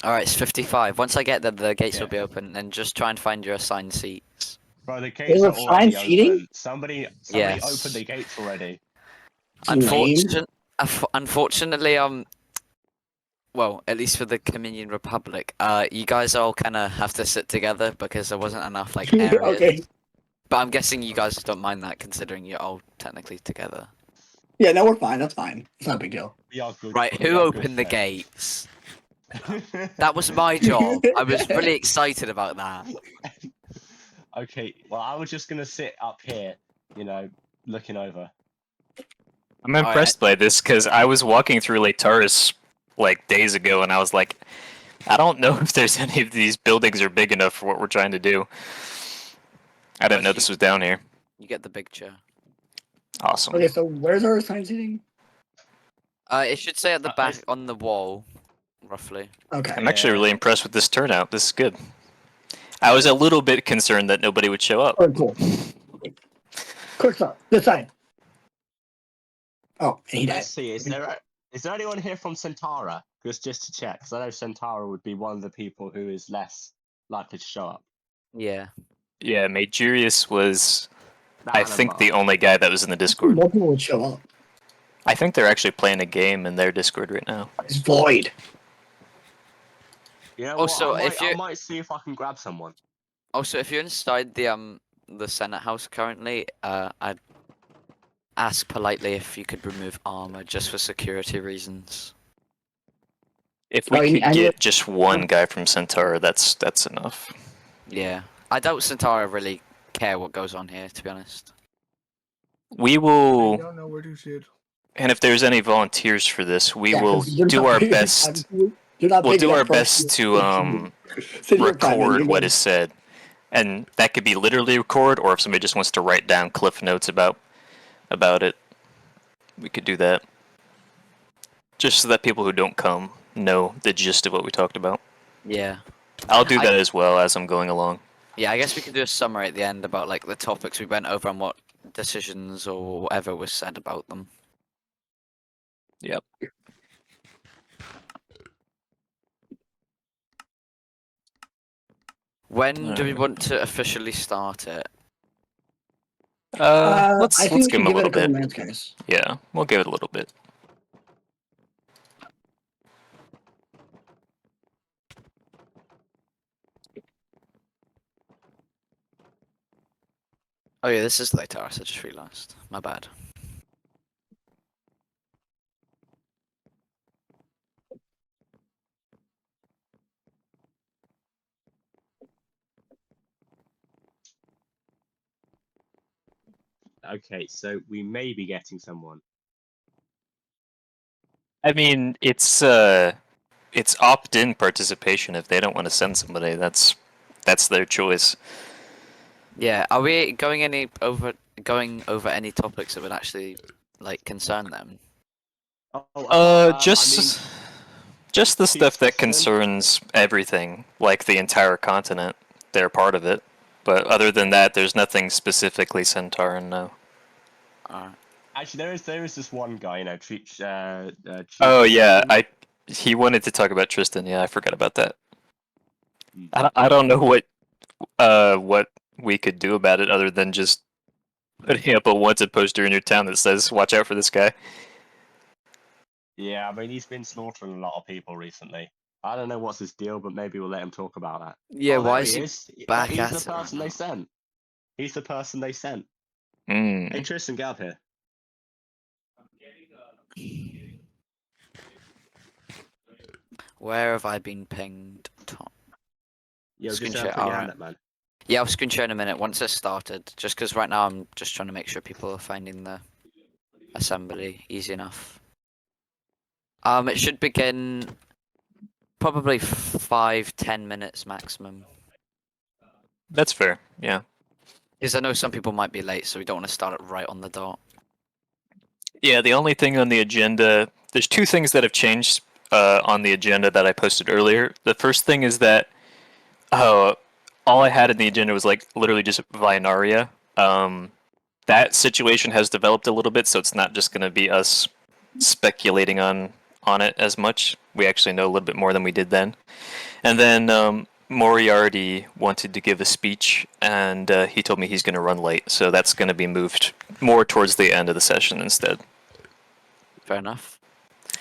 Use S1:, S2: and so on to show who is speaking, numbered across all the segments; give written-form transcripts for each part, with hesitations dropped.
S1: Alright, it's 55. Once I get there, the gates
S2: Yeah.
S1: will be open, and just try and find your assigned seats.
S2: Bro, the gates
S3: There's
S2: are
S3: a
S2: already
S3: fine seating?
S2: open. Somebody
S1: Yes.
S2: opened the gates already.
S3: Lame.
S1: Unfortunately, well, at least for the Communion Republic, you guys all kind of have to sit together because there wasn't enough like areas.
S3: Okay.
S1: But I'm guessing you guys don't mind that, considering you're all technically together.
S3: Yeah, no, we're fine. That's fine. It's not a big deal.
S2: We are good.
S1: Right,
S2: we
S1: who
S2: are good
S1: opened the
S2: friends.
S1: gates? That was my job. I was really excited about that.
S2: Okay, well, I was just gonna sit up here, you know, looking over.
S4: I'm impressed by this because I was walking through Lake Taurus like days ago, and I was like, I don't know if there's any of these buildings are big enough for what we're trying to do. I didn't know this was down here.
S1: You get the big chair.
S4: Awesome.
S3: Okay, so where's our assigned seating?
S1: It should say at the back on the wall, roughly.
S3: Okay.
S4: I'm actually really impressed with this turnout. This is good. I was a little bit concerned that nobody would show up.
S3: Oh, cool. Quick stop. This side. Oh, and he died.
S2: Let's see. Is there anyone here from Centaura? Just to check, because I know Centaura would be one of the people who is less likely to show up.
S1: Yeah.
S4: Yeah, Majurius was,
S2: That
S4: I
S2: and a
S4: think,
S2: Mark.
S4: the only guy that was in the Discord.
S3: More people would show up.
S4: I think they're actually playing a game in their Discord right now.
S3: It's void.
S2: You know
S1: Also,
S2: what?
S1: if
S2: I
S1: you-
S2: might see if I can grab someone.
S1: Also, if you're inside the Senate House currently, I'd ask politely if you could remove armor just for security reasons.
S4: If we
S3: Oh,
S4: could
S3: and
S4: get just one guy from Centaur, that's enough.
S1: Yeah. I doubt Centaura really care what goes on here, to be honest.
S4: We
S5: I
S4: will,
S5: don't know where to sit.
S4: and if there's any volunteers for this, we
S3: Yeah,
S4: will
S3: 'cause you're
S4: do
S3: not
S4: our
S3: big enough.
S4: best.
S3: You're not
S4: We'll
S3: big
S4: do
S3: enough
S4: our
S3: for us
S4: best to
S3: sit here, Prime,
S4: record
S3: you're
S4: what
S3: good.
S4: is said, and that could be literally record, or if somebody just wants to write down cliff notes about it, we could do that. Just so that people who don't come know the gist of what we talked about.
S1: Yeah.
S4: I'll do that as well as I'm going along.
S1: Yeah, I guess we could do a summary at the end about like the topics we went over and what decisions or whatever was said about them.
S4: Yep.
S1: When do we want to officially start it?
S4: Let's
S3: I think we
S4: give
S3: should
S4: him a
S3: give it
S4: little
S3: a couple
S4: bit.
S3: minutes, guys.
S4: Yeah, we'll give it a little bit.
S1: Oh yeah, this is the Taurus, I just realised. My bad.
S2: Okay, so we may be getting someone.
S4: I mean, it's opt-in participation. If they don't want to send somebody, that's their choice.
S1: Yeah, are we going over any topics that would actually like concern them?
S4: Just the stuff that concerns everything, like the entire continent. They're part of it. But other than that, there's nothing specifically Centauran, no.
S1: Alright.
S2: Actually, there is this one guy, you know,
S4: Oh yeah, he wanted to talk about Tristan. Yeah, I forgot about that. I don't know what we could do about it other than just putting up a wanted poster in your town that says "Watch out for this guy."
S2: Yeah, I mean, he's been slaughtering a lot of people recently. I don't know what's his deal, but maybe we'll let him talk about that.
S1: Yeah, why
S2: there
S1: is he back
S2: He's
S1: at
S2: the
S1: it right
S2: person
S1: now?
S2: they sent. He's the person they sent.
S4: Mm.
S2: Hey, Tristan, get up here.
S1: Where have I been pinged? Tom?
S2: Yo,
S1: Screen
S2: just
S1: share,
S2: put your
S1: alright.
S2: hand up, man.
S1: Yeah, I'll screen share in a minute once it's started. Just because right now I'm just trying to make sure people are finding the assembly easy enough. It should begin probably 5-10 minutes maximum.
S4: That's fair. Yeah.
S1: Because I know some people might be late, so we don't want to start it right on the dot.
S4: Yeah. The only thing on the agenda, there's two things that have changed on the agenda that I posted earlier. The first thing is that all I had in the agenda was like literally just Vinaria. That situation has developed a little bit, so it's not just going to be us speculating on on it as much. We actually know a little bit more than we did then. And then Moriarty wanted to give a speech, and he told me he's going to run late, so that's going to be moved more towards the end of the session instead.
S1: Fair enough.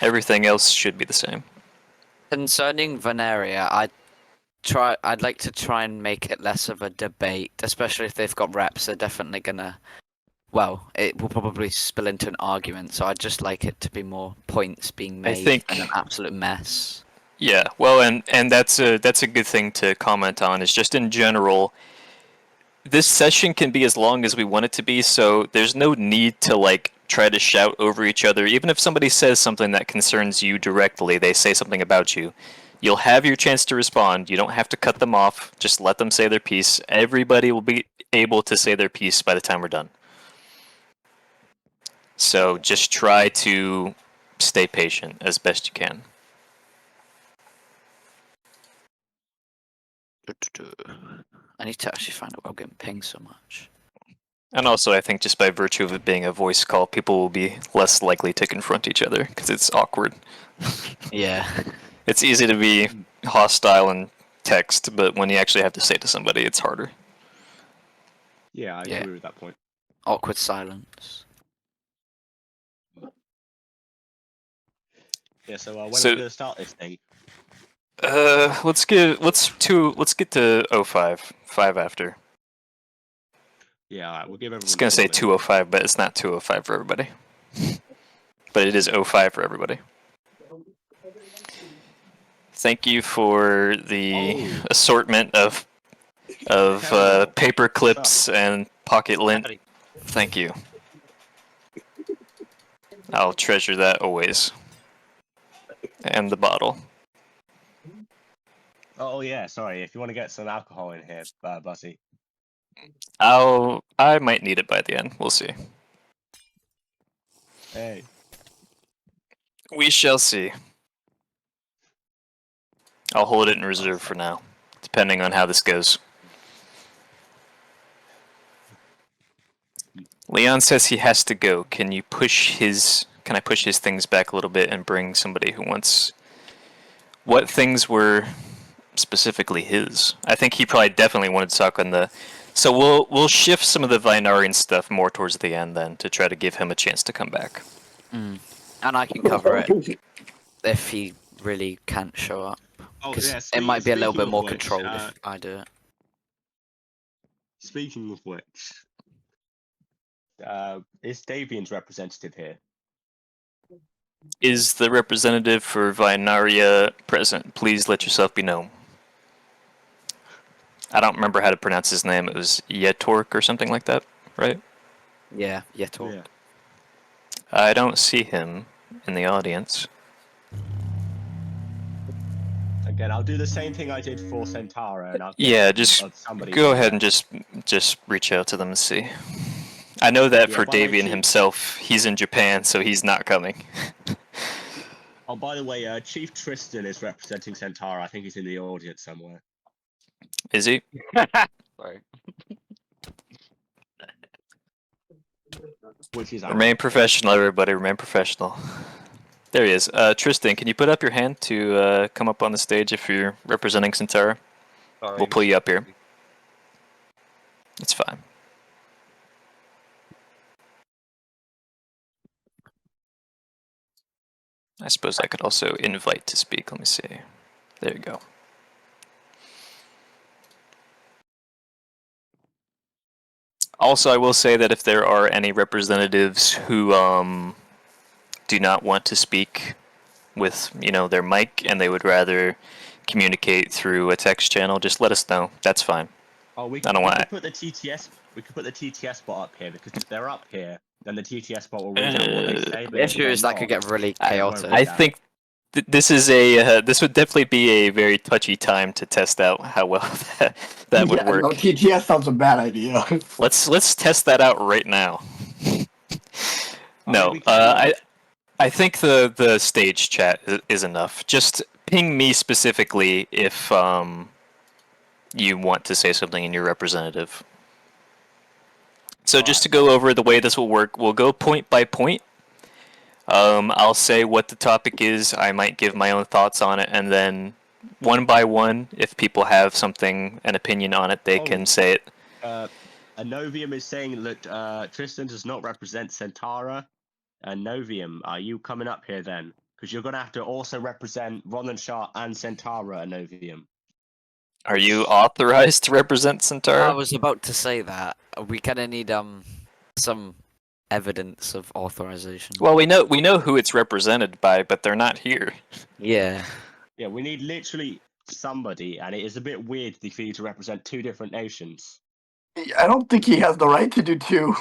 S4: Everything else should be the same.
S1: Concerning Veneria, I'd like to try and make it less of a debate, especially if they've got reps. They're definitely gonna. Well, it will probably spill into an argument. So I'd just like it to be more points being made
S4: think-
S1: and an absolute mess.
S4: Yeah, well, and that's a good thing to comment on. Is just in general, this session can be as long as we want it to be. So there's no need to like try to shout over each other. Even if somebody says something that concerns you directly, they say something about you. You'll have your chance to respond. You don't have to cut them off. Just let them say their piece. Everybody will be able to say their piece by the time we're done. So just try to stay patient as best you can.
S1: I need to actually find out why I'm getting pinged so much.
S4: And also, I think just by virtue of it being a voice call, people will be less likely to confront each other because it's awkward.
S1: Yeah.
S4: It's easy to be hostile in text, but when you actually have to say to somebody, it's harder.
S2: Yeah, I agree with that point.
S1: Awkward silence.
S2: Yeah, so when
S4: So-
S2: are we gonna start this thing?
S4: Let's get to 05, 5 after.
S2: Yeah, alright, we'll give everyone.
S4: I was gonna say 205, but it's not 205 for everybody. But it is 05 for everybody. Thank you for the assortment of paper clips and pocket lint. Thank you. I'll treasure that always. And the bottle.
S2: Oh yeah, sorry. If you want to get some alcohol in here, Buzzy.
S4: I might need it by the end. We'll see.
S2: Hey.
S4: We shall see. I'll hold it in reserve for now, depending on how this goes. Leon says he has to go. Can I push his things back a little bit and bring somebody who wants... What things were specifically his? I think he probably definitely wanted to talk on the... So we'll shift some of the Vinarian stuff more towards the end then, to try to give him a chance to come back.
S1: And I can cover it if he really can't show up.
S2: Oh
S1: Because
S2: yeah.
S1: it might be a little
S2: speaking
S1: bit
S2: of
S1: more
S2: which,
S1: controlled if I do it.
S2: Speaking of which, is Davian's representative here?
S4: Is the representative for Vinaria present? Please let yourself be known. I don't remember how to pronounce his name. It was Yetork or something like that, right?
S1: Yeah, Yetor.
S2: Yeah.
S4: I don't see him in the audience.
S2: Again, I'll do the same thing I did for Centara, and I'll get
S4: Yeah, just
S2: somebody
S4: go
S2: from
S4: ahead and
S2: there.
S4: just reach out to them and see. I know that
S2: Yeah,
S4: for
S2: by the way,
S4: Davian
S2: Chief-
S4: himself, he's in Japan, so he's not coming.
S2: Oh, by the way, Chief Tristan is representing Centara. I think he's in the audience somewhere.
S4: Is he?
S1: Sorry.
S2: Which is
S4: Remain professional, everybody. Remain professional. There he is. Tristan, can you put up your hand to come up on the stage if you're representing Centara?
S5: Sorry,
S4: We'll pull you up here. It's fine. I suppose I could also invite to speak. Let me see. There you go. Also, I will say that if there are any representatives who do not want to speak with, their mic and they would rather communicate through a text channel, just let us know. That's fine.
S2: Oh, we
S4: I don't want
S2: could put the TTS. We could put the TTS bot up here because if they're up here, then the TTS bot will read out what they say. But
S1: The
S2: if
S1: issue
S2: they're
S1: is that
S2: not,
S1: could get really
S2: I won't
S1: chaotic.
S2: read
S4: I
S2: that.
S4: think this would definitely be a very touchy time to test out how well that would
S3: Yeah,
S4: work.
S3: no, TTS sounds a bad idea.
S4: Let's test that out right now. No,
S2: we can.
S4: I think the stage chat is enough. Just ping me specifically if you want to say something in your representative. So just to go over the way this will work, we'll go point by point. I'll say what the topic is. I might give my own thoughts on it, and then one by one, if people have an opinion on it, they can say it.
S2: Novium is saying that Tristan does not represent Centara. Novium, are you coming up here then? Because you're going to have to also represent Ronan Shah and Centara, Novium.
S4: Are you authorized to represent
S1: I
S4: Centara?
S1: was about to say that. We kind of need some evidence of authorization.
S4: Well, we know who it's represented by, but they're not here.
S1: Yeah.
S2: Yeah, we need literally somebody, and it is a bit weird for you to represent two different nations.
S3: I don't think he has the right to do two.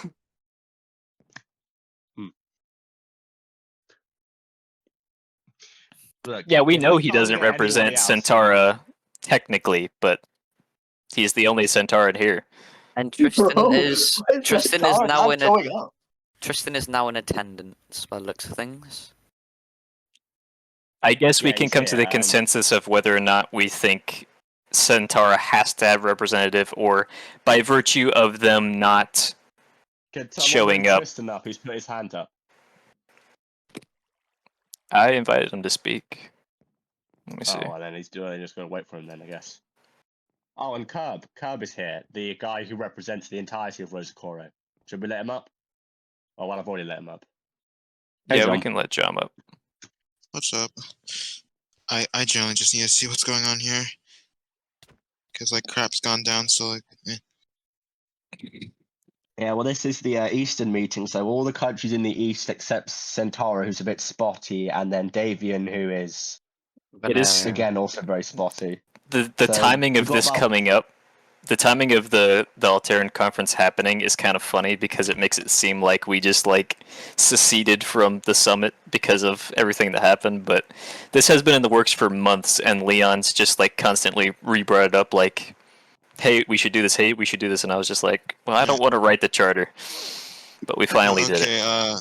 S2: Look,
S4: Yeah, we
S2: if
S4: know
S2: we
S4: he
S2: can't
S4: doesn't
S2: get anybody
S4: represent
S2: else,
S4: Centara technically, but he's the only Centauran here.
S1: And Tristan
S3: Bro,
S1: is
S3: why
S1: Tristan
S3: Tara
S1: is now
S3: not
S1: in
S3: showing up?
S1: Tristan is now in attendance by the looks of things.
S4: I guess we
S2: Yeah,
S4: can
S2: he's
S4: come to the
S2: here,
S4: consensus of whether or not we think Centara has to have a representative, or by virtue of them not
S2: Can someone
S4: showing
S2: bring
S4: up.
S2: Tristan up who's put his hand up?
S4: I invited him to speak. Let me see.
S2: Oh, well, then he's just going to wait for him then, I guess. Oh, and Curb. Curb is here, the guy who represents the entirety of Rosacoro. Should we let him up? Oh, well, I've already let him up. Hey,
S4: Yeah, we
S2: John.
S4: can let Jom up.
S5: What's up? I generally just need to see what's going on here. Because, like, crap's gone down, so, like,
S2: Yeah, well, this is the Eastern meeting, so all the countries in the East except Centaura, who's a bit spotty, and then Davian, who is,
S4: It is
S2: again, also very spotty.
S4: the
S2: So,
S4: timing of
S2: we've got
S4: this
S2: about-
S4: coming up. The timing of the Alteran conference happening is kind of funny because it makes it seem like we just like seceded from the summit because of everything that happened. But this has been in the works for months, and Leon's just like constantly re-brought it up, like, "Hey, we should do this. Hey, we should do this." And I was just like, "Well, I don't want to write the charter," but we finally did it.
S5: okay,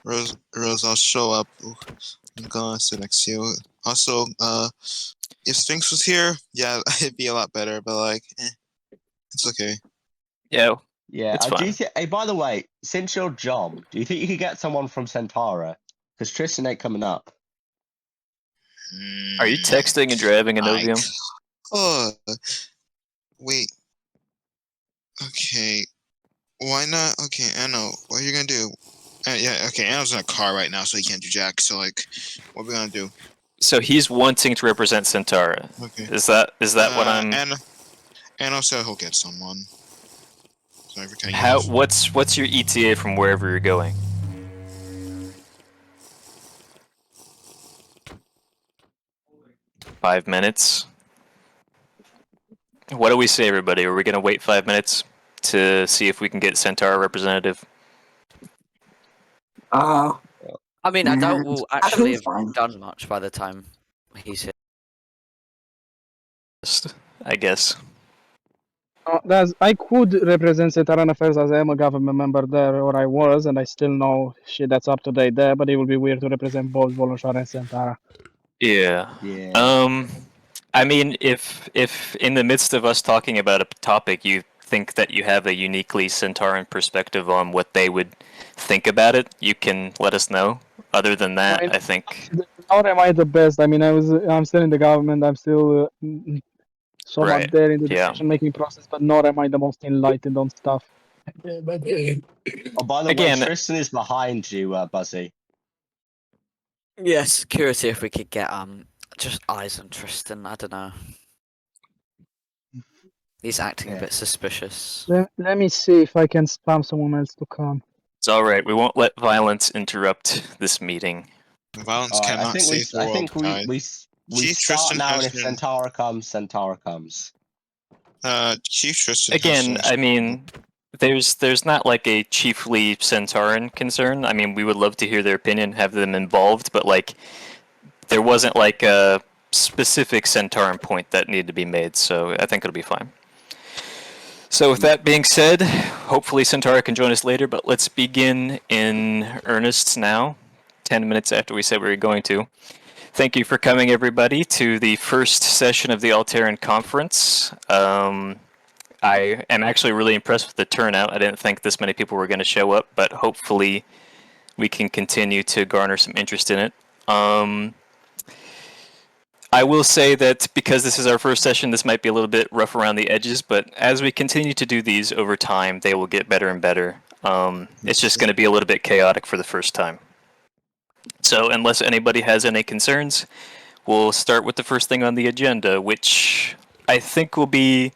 S5: Rose, I'll show up. Ooh, I'm gonna sit next to you. Also, if Sphinx was here, yeah, it'd be a lot better, but, like, it's okay.
S4: Yeah,
S2: Yeah,
S4: it's
S2: do
S4: fine.
S2: you hey, by the way, since you're John, do you think you could get someone from Centaura? Because Tristan ain't coming up.
S4: Are you texting and driving a
S5: I
S4: Novium?
S5: Oh, wait. Okay. Why not? Okay, Anno, what are you gonna do? Yeah, okay, Anno's in a car right now, so he can't do jack. So, like, what are we gonna do?
S4: So he's wanting to represent Centara.
S5: Okay.
S4: Is that what I'm?
S5: Anno said he'll get someone. So every time
S4: How? What's your ETA from wherever you're going? Five minutes. What do we say, everybody? Are we gonna wait 5 minutes to see if we can get Centara representative?
S3: Uh,
S1: I mean, I doubt we'll actually have
S3: fine.
S1: done much by the time he's here.
S4: I guess.
S6: I could represent Setaran Affairs as I am a government member there, or I was, and I still know shit that's up to date there, but it would be weird to represent both Volonshar and Sentara.
S4: Yeah.
S2: Yeah.
S4: I mean, if in the midst of us talking about a topic, you think that you have a uniquely Centauran perspective on what they would think about it, you can let us know. Other than that, I think.
S6: How am I the best? I mean, I'm still in the government. I'm still somewhat
S4: Right,
S6: there in the
S4: yeah.
S6: decision-making process, but nor am I the most enlightened on stuff.
S2: Oh, by the
S4: Again-
S2: way, Tristan is behind you, Buzzy.
S1: Yeah, security. If we could get just eyes on Tristan. I don't know. He's acting a
S2: Yeah.
S1: bit suspicious.
S6: Let me see if I can spam someone else to come.
S4: It's all right. We won't let violence interrupt this meeting.
S5: Violence
S2: All right,
S5: cannot save the world.
S2: I think
S5: guys.
S2: we
S5: Chief
S2: start
S5: Tristan
S2: now, and
S5: has
S2: if
S5: been-
S2: Centaura comes, Centaura comes.
S5: Chief Tristan.
S4: Again,
S5: has
S4: I mean, there's not like a chiefly Centauran concern. I mean, we would love to hear their opinion, have them involved, but like, there wasn't like a specific Centauran point that needed to be made, so I think it'll be fine. So with that being said, hopefully Centaura can join us later, but let's begin in earnest now, 10 minutes after we said we were going to. Thank you for coming, everybody, to the first session of the Alteran Conference. I am actually really impressed with the turnout. I didn't think this many people were going to show up, but hopefully we can continue to garner some interest in it. I will say that because this is our first session, this might be a little bit rough around the edges, but as we continue to do these over time, they will get better and better. It's just going to be a little bit chaotic for the first time. So unless anybody has any concerns, we'll start with the first thing on the agenda, which I think will be,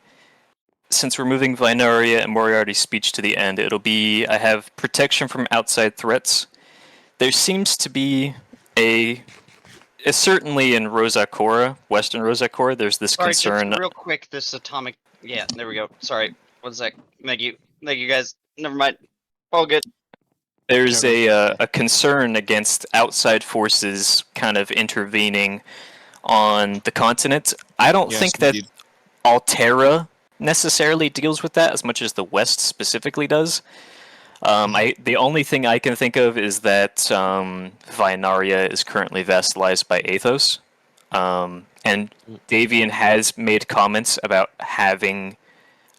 S4: since we're moving Vinaria and Moriarty's speech to the end, it'll be, I have protection from outside threats. There seems to be certainly in Rosacora, Western Rosacora, there's this
S7: Sorry,
S4: concern.
S7: just real quick, this atomic. Yeah, there we go. Sorry, 1 sec. Thank you, guys. Never mind. All good.
S4: There's a concern against outside forces kind of intervening on the continent. I don't
S5: Yes,
S4: think that
S5: indeed.
S4: Altera necessarily deals with that as much as the West specifically does. The only thing I can think of is that Vinaria is currently vassalized by Athos, and Davian has made comments about having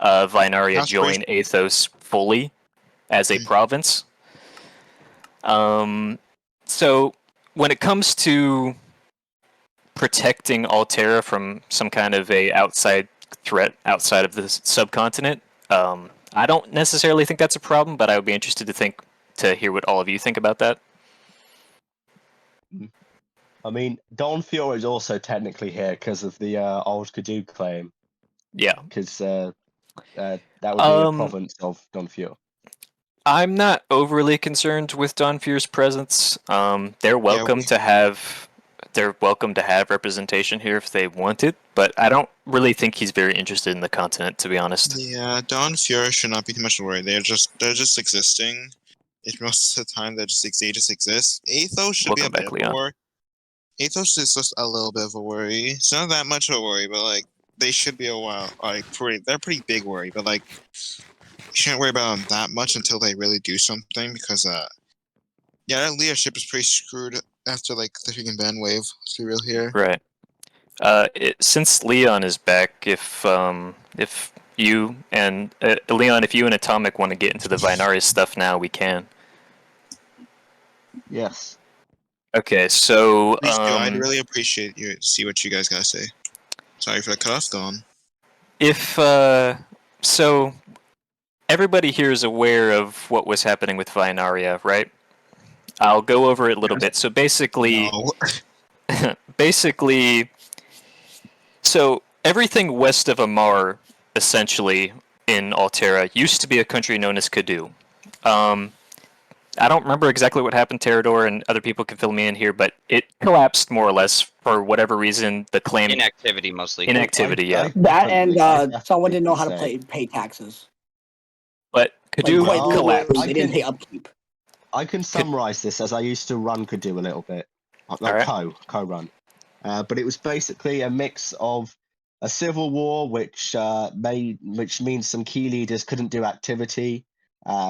S4: Vinaria
S5: That's
S4: join Athos fully as a province. So when it comes to protecting Altera from some kind of a outside threat outside of the subcontinent, I don't necessarily think that's a problem, but I would be interested to hear what all of you think about that.
S2: I mean, Don Fior is also technically here because of the old Cadu claim,
S4: Yeah.
S2: because that would be a province of Don Fior.
S4: I'm not overly concerned with Don Fier's presence. They're welcome to have representation here if they want it, but I don't really think he's very interested in the continent, to be honest.
S5: Yeah, Dawn Fury should not be too much worried. They're just existing. It's most of the time they just exist. Athos should be a bit of a worry. Athos is just a little bit of a worry. It's not that much of a worry, but like they should be they're pretty big worry, but like you shouldn't worry about them that much until they really do something because their leadership is pretty screwed after like the freaking ban wave. Let's be real here.
S4: Right. Since Leon is back, if you and Leon, if you and Atomic want to get into the Vinaria stuff now, we can.
S2: Yes.
S4: Okay, so
S5: Please do. I'd really appreciate you to see what you guys gotta say. Sorry for the cutoff. Go on.
S4: If so, everybody here is aware of what was happening with Vinaria, right? I'll go over it a little bit. So basically, so everything west of Amar, essentially in Altera, used to be a country known as Cadu. I don't remember exactly what happened, Terador, and other people can fill me in here, but it collapsed more or less for whatever reason. The claim
S7: Inactivity mostly.
S4: Inactivity, yeah.
S3: That and someone didn't know how to pay taxes.
S4: But Cadu
S3: Like, quite
S4: collapsed.
S3: literally, they didn't pay upkeep.
S2: I can summarize this as I used to run Cadu a little bit, like co-run. But it was basically a mix of a civil war, which means some key leaders couldn't do activity,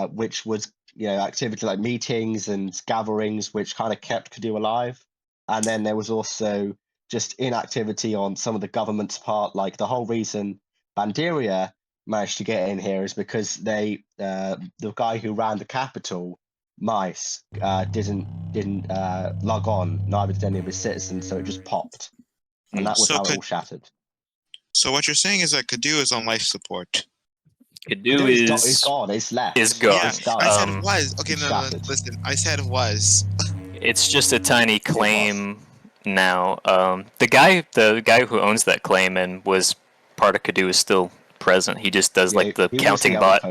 S2: which was activity like meetings and gatherings, which kind of kept Cadu alive. And then there was also just inactivity on some of the government's part. Like the whole reason Banderia managed to get in here is because the guy who ran the capital, Mice, didn't log on. Neither did any of his citizens, so it just popped, and that was how it all shattered.
S5: So what you're saying is that Cadu is on life support.
S4: Cadu
S2: is gone. It's left.
S4: Is gone.
S5: Yeah,
S2: It's done.
S5: I said was. Okay, no,
S2: shattered.
S5: listen. I said was.
S4: It's just a tiny claim now. The guy who owns that claim and was part of Cadu is still present. He just does like the counting bot.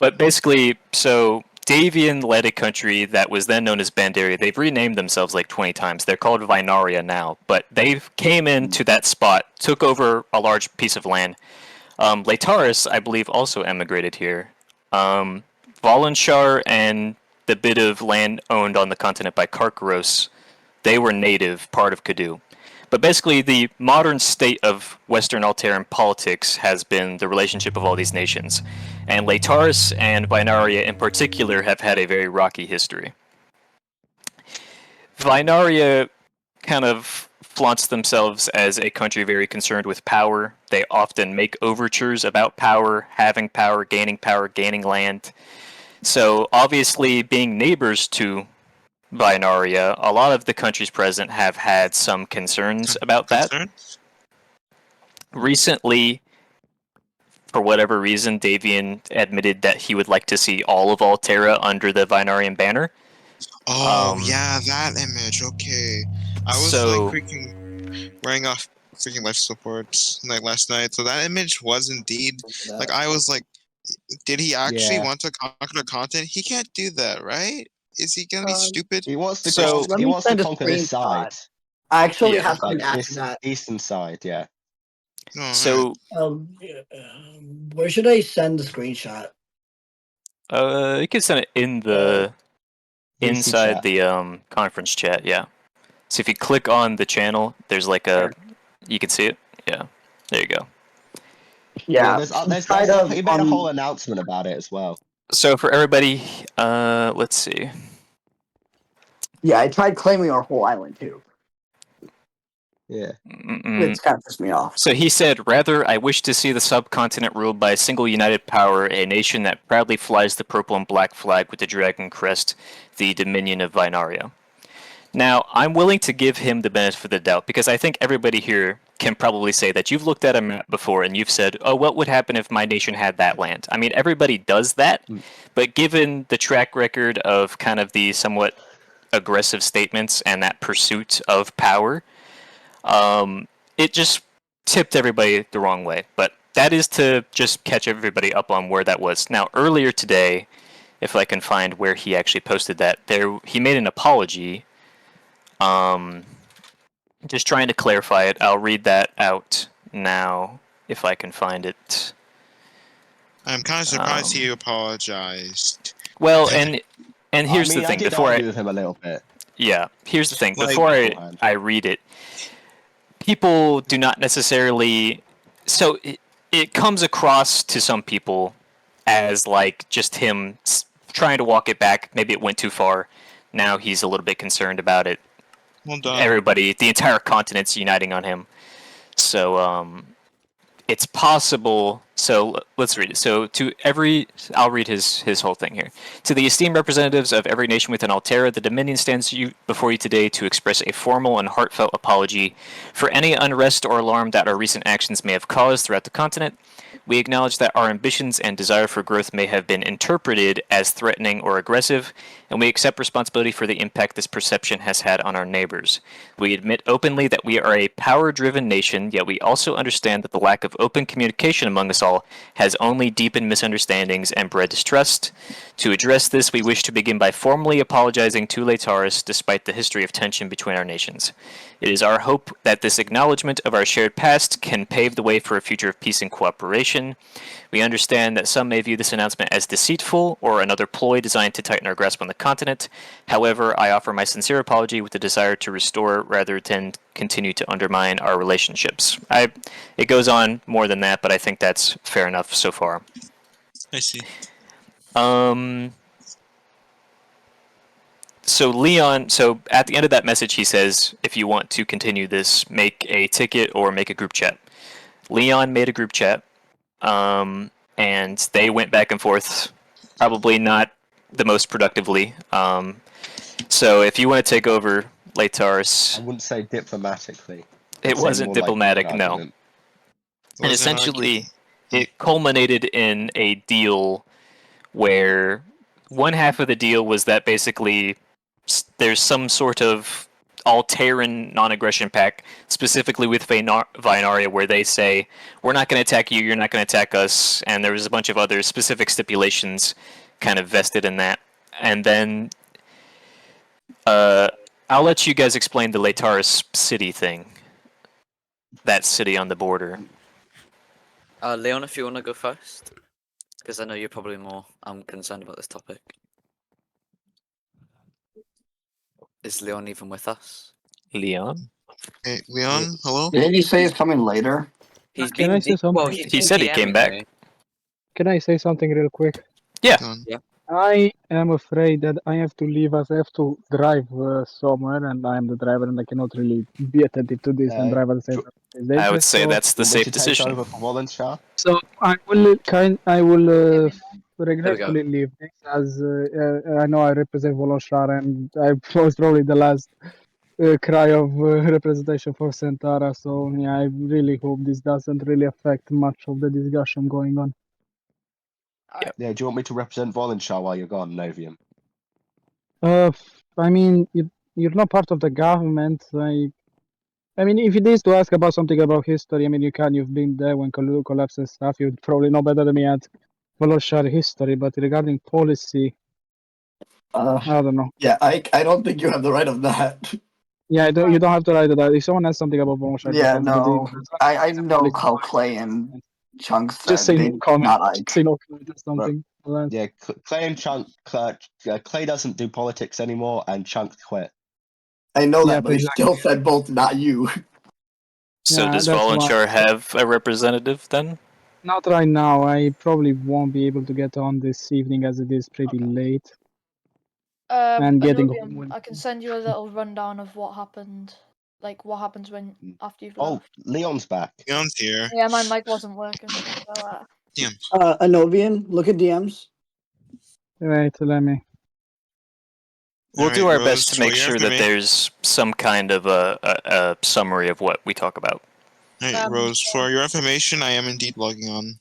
S4: But basically, so Davian led a country that was then known as Banderia. They've renamed themselves like 20 times. They're called Vinaria now, but they came into that spot, took over a large piece of land. Laetaris, I believe, also emigrated here. Volanshar and the bit of land owned on the continent by Karkaros, they were native, part of Cadu. But basically, the modern state of Western Alteran politics has been the relationship of all these nations. And Laetaris and Vinaria in particular have had a very rocky history. Vinaria kind of flaunts themselves as a country very concerned with power. They often make overtures about power, having power, gaining land. So obviously, being neighbors to Binaria, a lot of the countries present have had some concerns about that.
S5: Concerns?
S4: Recently, for whatever reason, Davian admitted that he would like to see all of Altera under the Vinarian banner.
S5: Oh yeah, that image. Okay, I was like
S4: So
S5: freaking wearing off freaking life support like last night, so that image was indeed like I was like, did he actually
S2: Yeah.
S5: want to conquer the continent? He can't do that, right? Is he gonna be stupid?
S2: He wants to
S4: So-
S3: Let
S2: he
S3: me
S2: wants to
S3: send a
S2: conquer this side,
S3: screenshot. I actually
S4: Yeah.
S3: have something
S2: like
S3: to add to
S2: this
S3: that.
S2: eastern side. Yeah.
S5: Oh,
S4: So
S3: Where should I send the screenshot?
S4: you can send it in the
S2: VC
S4: inside
S2: chat.
S4: the conference chat. Yeah. So if you click on the channel, there's like a, you can see it. Yeah. There you go.
S3: Yeah,
S2: He made a whole announcement about it as well.
S4: So for everybody, let's see.
S3: Yeah, I tried claiming our whole island too.
S2: Yeah.
S3: It's kind of pissed me off.
S4: So he said, "Rather, I wish to see the subcontinent ruled by a single united power, a nation that proudly flies the purple and black flag with the dragon crest, the Dominion of Vinaria." Now, I'm willing to give him the benefit of the doubt because I think everybody here can probably say that you've looked at a map before and you've said, "Oh, what would happen if my nation had that land?" I mean, everybody does that, but given the track record of kind of the somewhat aggressive statements and that pursuit of power, it just tipped everybody the wrong way. But that is to just catch everybody up on where that was. Now, earlier today, if I can find where he actually posted that, he made an apology. Just trying to clarify it. I'll read that out now if I can find it.
S5: I'm kind of surprised he apologized.
S4: Well, and here's the
S2: I
S4: thing.
S2: did
S4: Before
S2: argue with him a little bit.
S4: Yeah, here's the thing.
S5: Like,
S4: Before I read it, people do not necessarily. So it comes across to some people as like just him trying to walk it back. Maybe it went too far. Now he's a little bit concerned about it.
S5: well done.
S4: Everybody, the entire continent's uniting on him. So it's possible. So let's read it. So I'll read his whole thing here. To the esteemed representatives of every nation within Altera, the Dominion stands before you today to express a formal and heartfelt apology for any unrest or alarm that our recent actions may have caused throughout the continent. We acknowledge that our ambitions and desire for growth may have been interpreted as threatening or aggressive, and we accept responsibility for the impact this perception has had on our neighbors. We admit openly that we are a power-driven nation, yet we also understand that the lack of open communication among us all has only deepened misunderstandings and bred distrust. To address this, we wish to begin by formally apologizing to Laetaris despite the history of tension between our nations. It is our hope that this acknowledgement of our shared past can pave the way for a future of peace and cooperation. We understand that some may view this announcement as deceitful or another ploy designed to tighten our grasp on the continent. However, I offer my sincere apology with the desire to restore rather than continue to undermine our relationships. It goes on more than that, but I think that's fair enough so far.
S5: I see.
S4: So Leon, so at the end of that message, he says, if you want to continue this, make a ticket or make a group chat. Leon made a group chat, and they went back and forth, probably not the most productively. So if you want to take over, Laetaris.
S2: I wouldn't say diplomatically.
S4: It wasn't diplomatic, no. And essentially, it culminated in a deal where one half of the deal was that basically there's some sort of Alteran non-aggression pact, specifically with Vinaria, where they say, we're not going to attack you, you're not going to attack us, and there was a bunch of other specific stipulations kind of vested in that. And then I'll let you guys explain the Laetaris city thing. That city on the border.
S1: Leon, if you want to go first, because I know you're probably more concerned about this topic. Is Leon even with us?
S4: Leon?
S5: Hey, Leon, hello?
S3: Didn't he say he's coming later?
S1: He's
S6: Can I say something?
S1: Well,
S4: He said he came back.
S6: Can I say something real quick?
S4: Yeah.
S6: I am afraid that I have to leave as I have to drive somewhere, and I am the driver, and I cannot really be attentive to this and drive at the same time.
S4: I would say that's the safe
S2: Take
S4: decision.
S2: over for Wallenshire?
S6: So I will regretfully leave this as I know I represent Voloshar and I was probably the last cry of representation for Centara. So yeah, I really hope this doesn't really affect much of the discussion going on.
S2: Yeah, do you want me to represent Volenshar while you're gone, Novium?
S6: I mean, you're not part of the government. I mean, if it is to ask about something about history, I mean, you can. You've been there when collapse and stuff. You'd probably know better than me at Voloshar history. But regarding policy, I don't know.
S3: Yeah, I don't think you have the right of that.
S6: Yeah, you don't have to write that. If someone has something about Voloshar,
S3: Yeah,
S6: defense, but
S3: no. I know how
S6: policy,
S3: Clay and Chunk
S6: just
S3: said
S6: say
S3: they
S6: no comment.
S3: not Ike.
S6: Just say no comment or something. Like
S2: Yeah, Clay and Chunk. Clay doesn't do politics anymore, and Chunk quit.
S3: I know that,
S6: Yep,
S3: but he still said both, not you.
S4: So
S6: Yeah,
S4: does
S6: that's why.
S4: Volunteer have a representative then?
S6: Not right now. I probably won't be able to get on this evening as it is pretty late. And getting home.
S8: Anovium, I can send you a little rundown of what happened. Like what happens when after you've
S2: Oh,
S8: left.
S2: Leon's back.
S5: Leon's here.
S8: Yeah, my mic wasn't working. So,
S5: Damn.
S3: Anovian, look at DMs.
S6: Right, let me.
S4: We'll do
S5: Alright,
S4: our best
S5: Rose,
S4: to make
S5: for your
S4: sure that there's some kind of a summary of what we talk about.
S5: Alright, Rose, for your information, I am indeed logging on.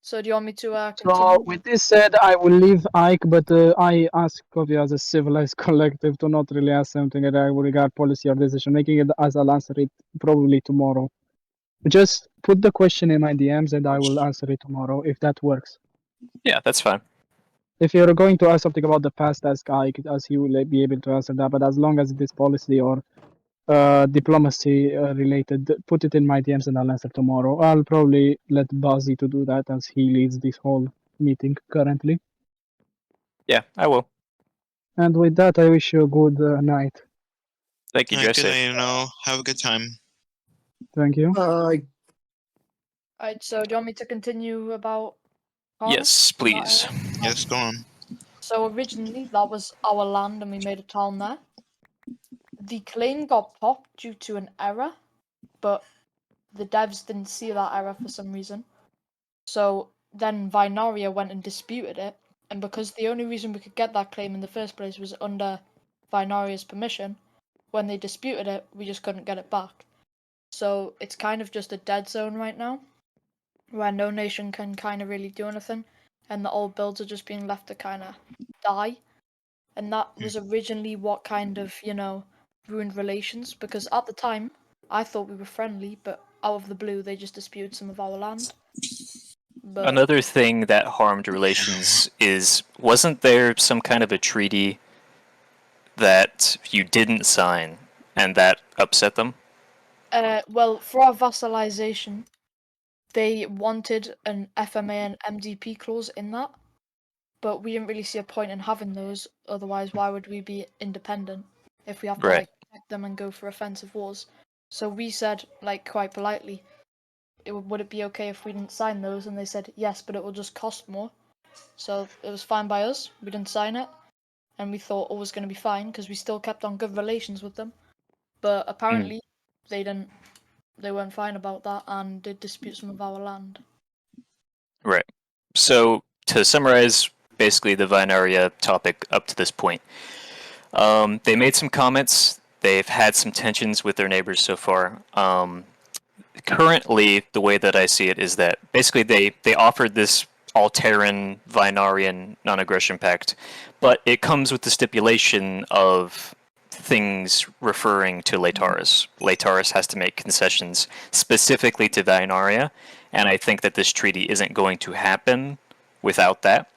S8: so do you want me to continue?
S6: So with this said, I will leave Ike, but I ask of you as a civilized collective to not really ask something that I will regard policy or decision making it as I'll answer it probably tomorrow. Just put the question in my DMs and I will answer it tomorrow if that works.
S4: Yeah, that's fine.
S6: If you're going to ask something about the past, ask Ike, as he will be able to answer that. But as long as it is policy or diplomacy related, put it in my DMs and I'll answer tomorrow. I'll probably let Buzzy to do that as he leads this whole meeting currently.
S4: Yeah, I will.
S6: And with that, I wish you a good night.
S4: Thank you,
S5: Alright, good
S4: Jesse.
S5: night, have a good time.
S6: Thank you.
S8: Alright, so do you want me to continue about Karna?
S4: Yes, please.
S5: Yes, go on.
S8: So originally that was our land and we made a town there. The claim got popped due to an error, but the devs didn't see that error for some reason. So then Vinaria went and disputed it, and because the only reason we could get that claim in the first place was under Vinaria's permission, when they disputed it, we just couldn't get it back. So it's kind of just a dead zone right now, where no nation can kind of really do anything, and the old builds are just being left to kind of die. And that was originally what kind of, ruined relations, because at the time, I thought we were friendly, but out of the blue, they just disputed some of our land. But
S4: Another thing that harmed relations is, wasn't there some kind of a treaty that you didn't sign and that upset them?
S8: well, for our vassalization, they wanted an FMA and MDP clause in that, but we didn't really see a point in having those. Otherwise, why would we be independent if we have to
S4: Right.
S8: protect them and go for offensive wars? So we said, quite politely, would it be okay if we didn't sign those? And they said yes, but it will just cost more. So it was fine by us. We didn't sign it, and we thought all was going to be fine because we still kept on good relations with them. But apparently, they didn't. They weren't fine about that and did dispute some of our land.
S4: Right. So, to summarize basically the Vinaria topic up to this point, they made some comments. They've had some tensions with their neighbors so far. Currently, the way that I see it is that basically they offered this Alteran Vinarian non-aggression pact, but it comes with the stipulation of things referring to Laetaris. Laetaris has to make concessions specifically to Vinaria, and I think that this treaty isn't going to happen without that.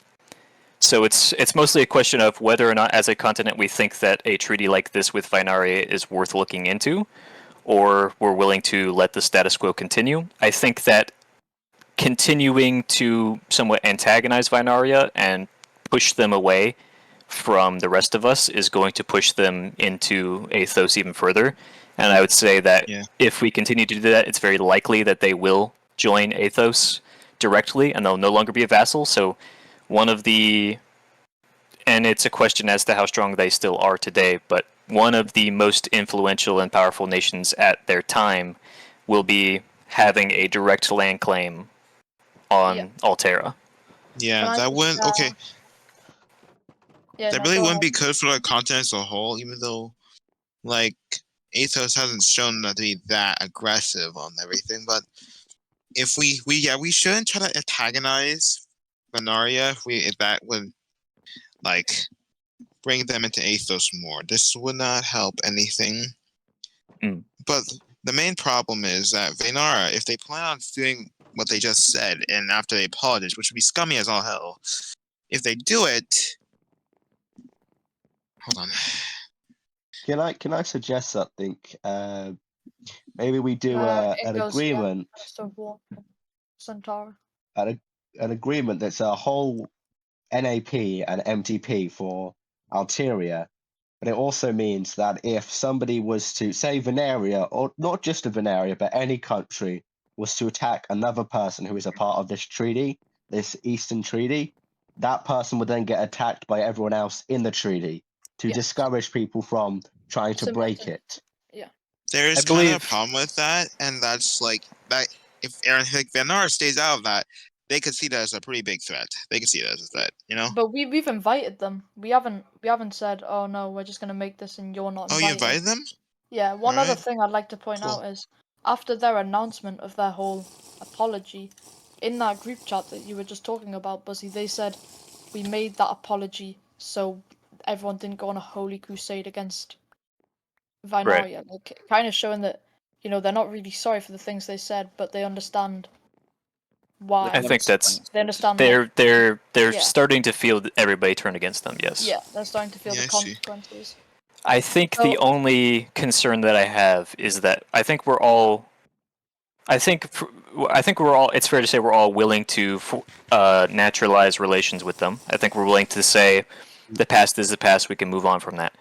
S4: So it's mostly a question of whether or not, as a continent, we think that a treaty like this with Vinaria is worth looking into, or we're willing to let the status quo continue. I think that continuing to somewhat antagonize Vinaria and push them away from the rest of us is going to push them into Athos even further. And I would say that if we continue to do that, it's very likely that they will join Athos directly and they'll no longer be a vassal. So and it's a question as to how strong they still are today, but one of the most influential and powerful nations at their time will be having a direct land claim on Altera.
S5: Yeah,
S8: Can I
S5: that
S8: just,
S5: wouldn't. Okay,
S8: Yeah,
S5: that
S8: no,
S5: really
S8: go
S5: wouldn't
S8: ahead.
S5: be good for the content as a whole, even though, like, Athos hasn't shown that to be that aggressive on everything. But if we shouldn't try to antagonize Venaria if that would like bring them into Athos more. This would not help anything.
S4: Mm.
S5: But the main problem is that Venara, if they plan on doing what they just said, and after they apologize, which would be scummy as all hell, if they do it, hold on.
S2: Can I suggest something? Maybe we do
S8: It
S2: an
S8: goes
S2: agreement.
S8: Best of War, Centaur.
S2: An agreement that's a whole NAP and MTP for Alteria. But it also means that if somebody was to say Venaria, or not just a Venaria, but any country was to attack another person who is a part of this treaty, this Eastern Treaty, that person would then get attacked by everyone else in the treaty to
S8: Yes.
S2: discourage people from trying to break it.
S5: There's
S4: I
S5: kind of
S4: believe-
S5: a problem with that, and that's like that. If Venara stays out of that, they could see that as a pretty big threat. They could see it as a threat, you know.
S8: But we've invited them. We haven't said, oh no, we're just gonna make this and you're not
S5: Oh,
S8: invited.
S5: you invited them?
S8: Yeah. One other
S5: Alright.
S8: thing I'd like to point
S5: Cool.
S8: out is after their announcement of their whole apology, in that group chat that you were just talking about, Buzzy, they said we made that apology so everyone didn't go on a holy crusade against Vinaria. Like kind of showing that, you know, they're not really sorry for the things they said, but they understand why.
S4: I think that's
S8: They understand
S4: they're
S8: Yeah.
S4: starting to feel everybody turn against them. Yes.
S8: Yeah, they're starting to feel
S5: Yeah,
S8: the
S5: I see.
S8: consequences.
S4: I think the
S8: So-
S4: only concern that I have is that I think we're all. I think we're all. It's fair to say we're all willing to naturalize relations with them. I think we're willing to say the past is the past. We can move on from that.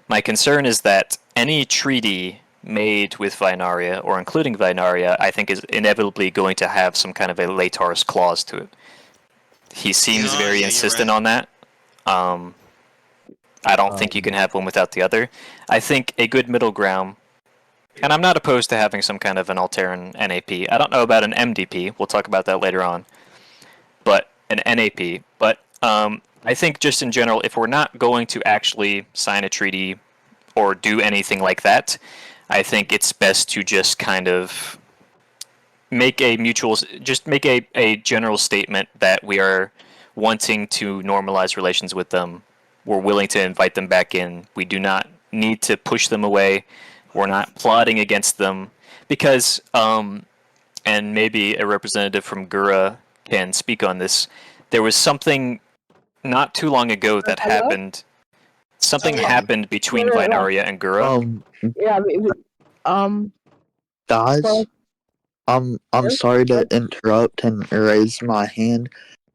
S4: My concern is that any treaty made with Vinaria or including Vinaria, I think, is inevitably going to have some kind of a Laetar's clause to it. He seems
S5: know,
S4: very
S5: yeah, you're
S4: insistent
S5: right.
S4: on that. I don't think you can have one without the other. I think a good middle ground, and I'm not opposed to having some kind of an Alteran NAP. I don't know about an MDP. We'll talk about that later on. But an NAP. But I think just in general, if we're not going to actually sign a treaty or do anything like that, I think it's best to just kind of make a general statement that we are wanting to normalize relations with them. We're willing to invite them back in. We do not need to push them away. We're not plotting against them because, and maybe a representative from Gura can speak on this. There was something not too long ago that
S6: Hello?
S4: happened. Something
S5: Okay.
S4: happened between
S6: Wait.
S4: Vinaria and Gura.
S6: Yeah,
S9: Guys,
S6: well,
S9: I'm
S6: yes,
S9: sorry to
S6: yes.
S9: interrupt and raise my hand,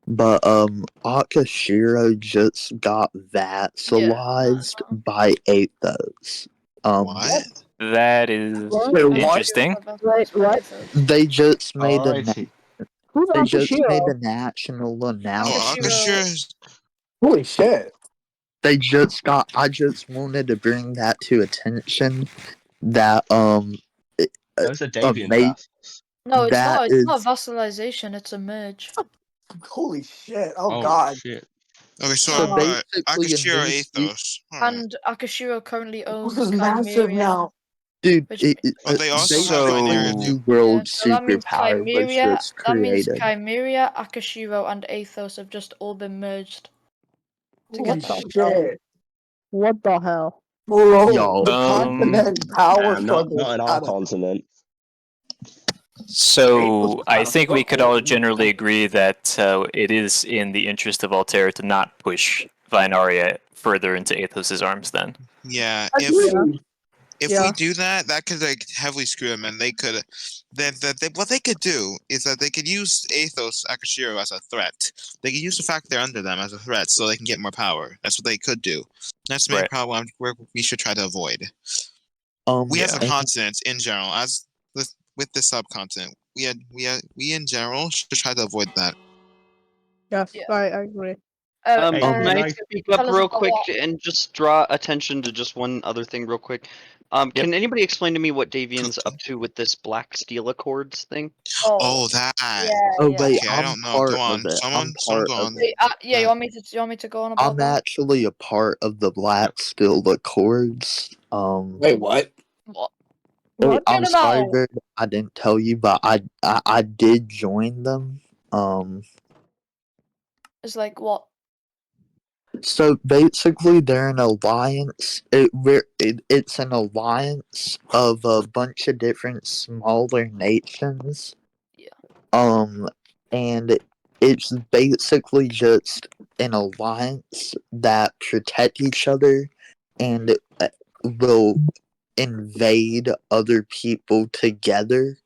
S9: but Akashiro just got vassalized by Athos.
S5: What?
S4: That is
S6: What?
S3: Wait, what?
S4: interesting.
S6: What?
S9: They just made
S2: Alrighty.
S6: Who's
S9: they just made
S6: Akashiro?
S9: a national
S5: Oh,
S9: announcement.
S5: Akashira.
S3: Holy shit.
S9: I just wanted to bring that to attention that
S2: Those are Davian
S9: mate,
S2: vassals.
S8: No, it's
S9: that
S8: not. It's not
S9: is-
S8: vassalization. It's a merge.
S3: Holy shit. Oh,
S2: Oh
S3: God.
S2: shit.
S5: Okay, so,
S9: So basically
S5: Akashira
S9: in this-
S5: Athos. Alright.
S8: And Akashiro currently owns
S3: This is massive
S8: Chimeria.
S3: now.
S9: dude,
S8: Which-
S5: But they also have
S4: So-
S5: Vinaria
S9: New
S5: too.
S9: World
S8: so that means
S9: superpower was
S8: Chimeria.
S9: just
S8: That means
S9: created.
S8: Chimeria, Akashiro, and Athos have just all been merged
S3: What
S8: together.
S3: the shit?
S6: What the hell?
S3: Bro,
S9: Yo.
S3: the continent power
S2: Not
S3: struggle.
S2: in our continent.
S4: So I think we could all
S3: What?
S4: generally agree that it is in the interest of Altera to not push Vinaria further into Athos's arms. Then
S5: Yeah,
S3: Agreed.
S5: if
S6: Yeah.
S5: we do that, that could like heavily screw them, and they could. What they could do is that they could use Athos Akashiro as a threat. They could use the fact they're under them as a threat, so they can get more power. That's what they could do. That's the main
S4: Right.
S5: problem we should try to avoid. We as a
S9: and-
S5: continent in general, as with the subcontinent, we in general should try to avoid that.
S6: Yes,
S8: Yeah.
S6: I agree.
S8: Uh,
S2: Hey,
S7: Can
S2: can
S7: I
S2: I-
S7: speak up
S8: tell us
S7: real
S8: about
S7: quick
S8: what?
S7: and just draw attention to just one other thing real quick? Can anybody explain to me what Davian's up to with this Black Steel Accords thing?
S5: Oh, that.
S9: Oh
S8: yeah.
S9: wait,
S5: Okay, I
S9: I'm
S5: don't know.
S9: part
S5: Go on.
S9: of it.
S5: Someone go on.
S8: Wait, yeah,
S5: Yeah.
S8: you want me to go on about
S9: I'm
S8: that?
S9: actually a part of the Black Steel Accords.
S3: Wait, what?
S8: What?
S9: Wait, I'm sorry,
S8: No.
S9: Bird, I didn't tell you, but I did join them.
S8: It's like what?
S9: So basically, they're an alliance. It's an alliance of a bunch of different smaller nations.
S8: Yeah.
S9: And it's basically just an alliance that protect each other and will invade other people together.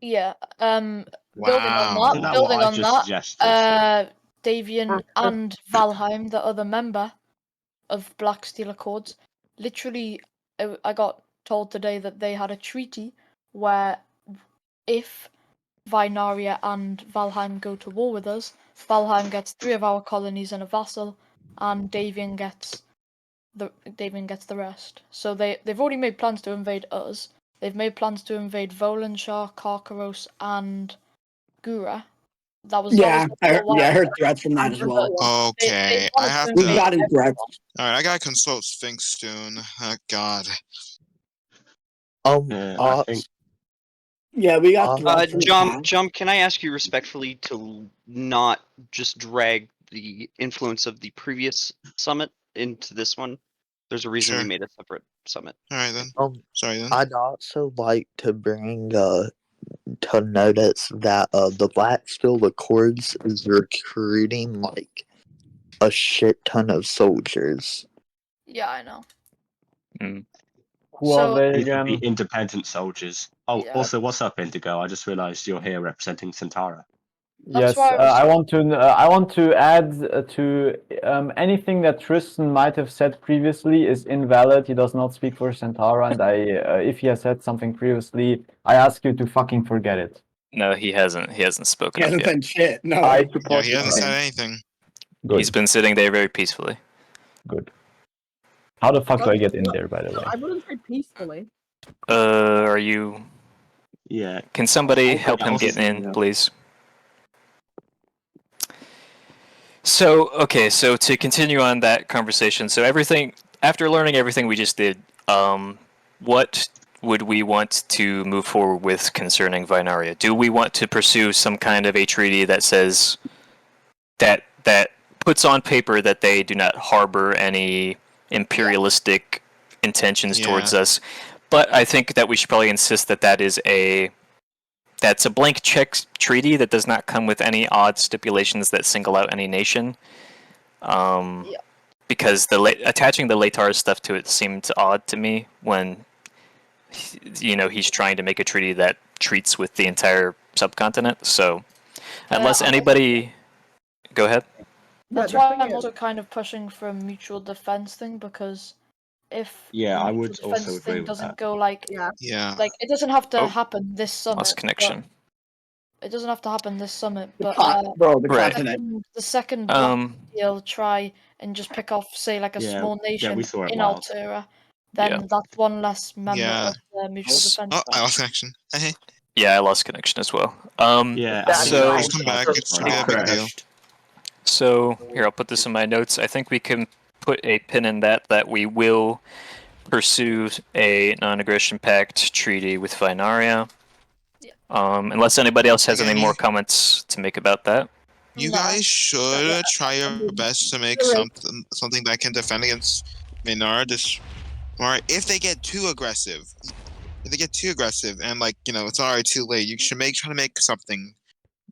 S8: Yeah. Building
S5: Wow.
S2: Isn't that
S8: building
S2: what I
S8: on
S2: just
S8: that.
S2: suggested?
S8: Davian and Valheim, the other member of Black Steel Accords, literally, I got told today that they had a treaty where if Vinaria and Valheim go to war with us, Valheim gets 3 of our colonies and a vassal, and Davian gets the rest. So they've already made plans to invade us. They've made plans to invade Volanshar, Karkaros, and Gura. That was
S3: I
S8: I
S3: heard threats from that as well.
S5: Okay, I have
S3: We've
S5: to.
S3: gotten threats.
S5: Alright, I gotta consult Sphinx soon. Oh, God.
S2: I think.
S3: Yeah, we got threats from the past.
S7: Jump, can I ask you respectfully to not just drag the influence of the previous summit into this one? There's a reason we
S5: Sure.
S7: made a separate summit.
S5: Alright then. Sorry then.
S9: I'd also like to bring to notice that the Black Steel Accords is recruiting like a shit ton of soldiers.
S8: Yeah, I know.
S10: Who are they
S2: These would be
S10: again?
S2: independent soldiers. Oh,
S8: Yeah.
S2: also, what's up, Indigo? I just realized you're here representing Centara.
S8: That's
S10: Yes,
S8: why I was
S10: I want to add to anything that Tristan might have said previously is invalid. He does not speak for Centara, and if he has said something previously, I ask you to fucking forget it.
S4: No, he hasn't. He hasn't spoken
S3: He
S4: up
S3: hasn't
S4: yet.
S3: said shit. No.
S10: I
S5: Yeah,
S10: support
S5: he
S10: you.
S5: hasn't said anything.
S10: Good.
S4: He's been sitting there very peacefully.
S10: Good. How the fuck do I get in there, by the way?
S11: I wouldn't say peacefully.
S4: Are you?
S2: Yeah.
S4: Can somebody
S2: Also-
S4: help him
S2: also-
S4: get in, please? So, okay, so to continue on that conversation, so everything, after learning everything we just did, what would we want to move forward with concerning Vinaria? Do we want to pursue some kind of a treaty that says that puts on paper that they do not harbor any imperialistic intentions towards us? But I think that we should probably insist that that's a blank check treaty that does not come with any odd stipulations that single out any nation. Because attaching the Latar stuff to it seemed odd to me when, he's trying to make a treaty that treats with the entire subcontinent. So, unless anybody, go ahead.
S8: That's why I'm also kind of pushing for a mutual defense thing, because if
S2: Yeah, I
S8: the
S2: would
S8: mutual defense
S2: also agree
S8: thing
S2: with
S8: doesn't
S2: that.
S8: go like like it doesn't have to happen this summit.
S4: Lost connection.
S8: It doesn't have to happen this summit, but the second Black Steel try and just pick off, say, like a small nation
S2: we saw it
S8: in
S2: wild.
S8: Altera, then that's one less member of the mutual defense.
S5: Oh, I lost connection. Hey.
S4: Yeah, I lost connection as well.
S5: So just come back. It shouldn't be a big deal.
S4: So here, I'll put this in my notes. I think we can put a pin in that we will pursue a non-aggression pact treaty with Vinaria. Unless anybody else has any more comments to make about that.
S5: You guys should try your best to make something that can defend against Vinaria. If they get too aggressive, and it's already too late, you should try to make something.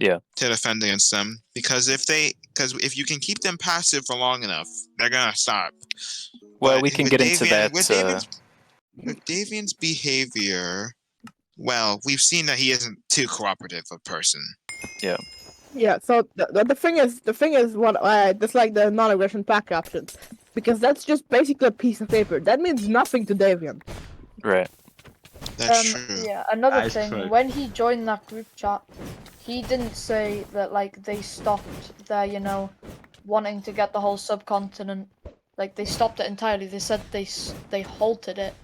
S4: Yeah.
S5: To defend against them, because if you can keep them passive for long enough, they're gonna stop.
S4: Well, we can get into that.
S5: With Davian's behavior, well, we've seen that he isn't too cooperative a person.
S4: Yeah.
S11: Yeah. So the thing is what I dislike the non-aggression pact option, because that's just basically a piece of paper. That means nothing to Davian.
S4: Right.
S5: That's true.
S8: Yeah, another
S2: That is
S8: thing,
S2: true.
S8: when he joined that group chat, he didn't say that like they stopped their, wanting to get the whole subcontinent. Like, they stopped it entirely. They said they halted it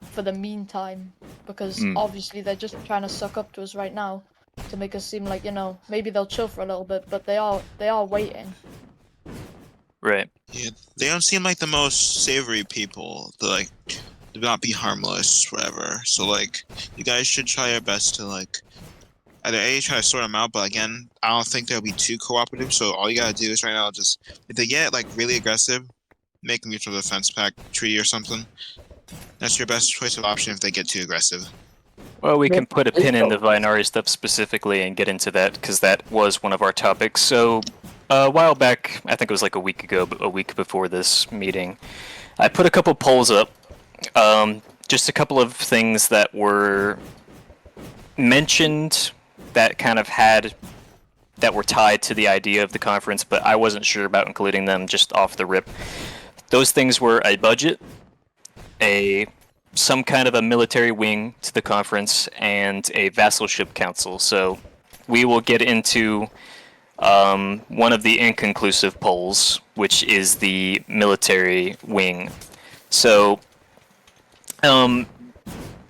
S8: for the meantime, because obviously they're just trying to suck up to us right now to make us seem like, you know, maybe they'll chill for a little bit, but they are waiting.
S4: Right.
S5: Yeah, they don't seem like the most savory people. They're like, to not be harmless, whatever. So like, you guys should try your best to like, either A, try to sort them out, but again, I don't think they'll be too cooperative. So all you gotta do is right now just, if they get like really aggressive, make a mutual defense pact treaty or something. That's your best choice of option if they get too aggressive.
S4: Well, we can put a pin in the Vinari stuff specifically and get into that, because that was one of our topics. So, a while back, I think it was like a week ago, a week before this meeting, I put a couple polls up. Just a couple of things that were mentioned that kind of that were tied to the idea of the conference, but I wasn't sure about including them just off the rip. Those things were a budget, some kind of a military wing to the conference, and a vassalship council. So we will get into one of the inconclusive polls, which is the military wing. So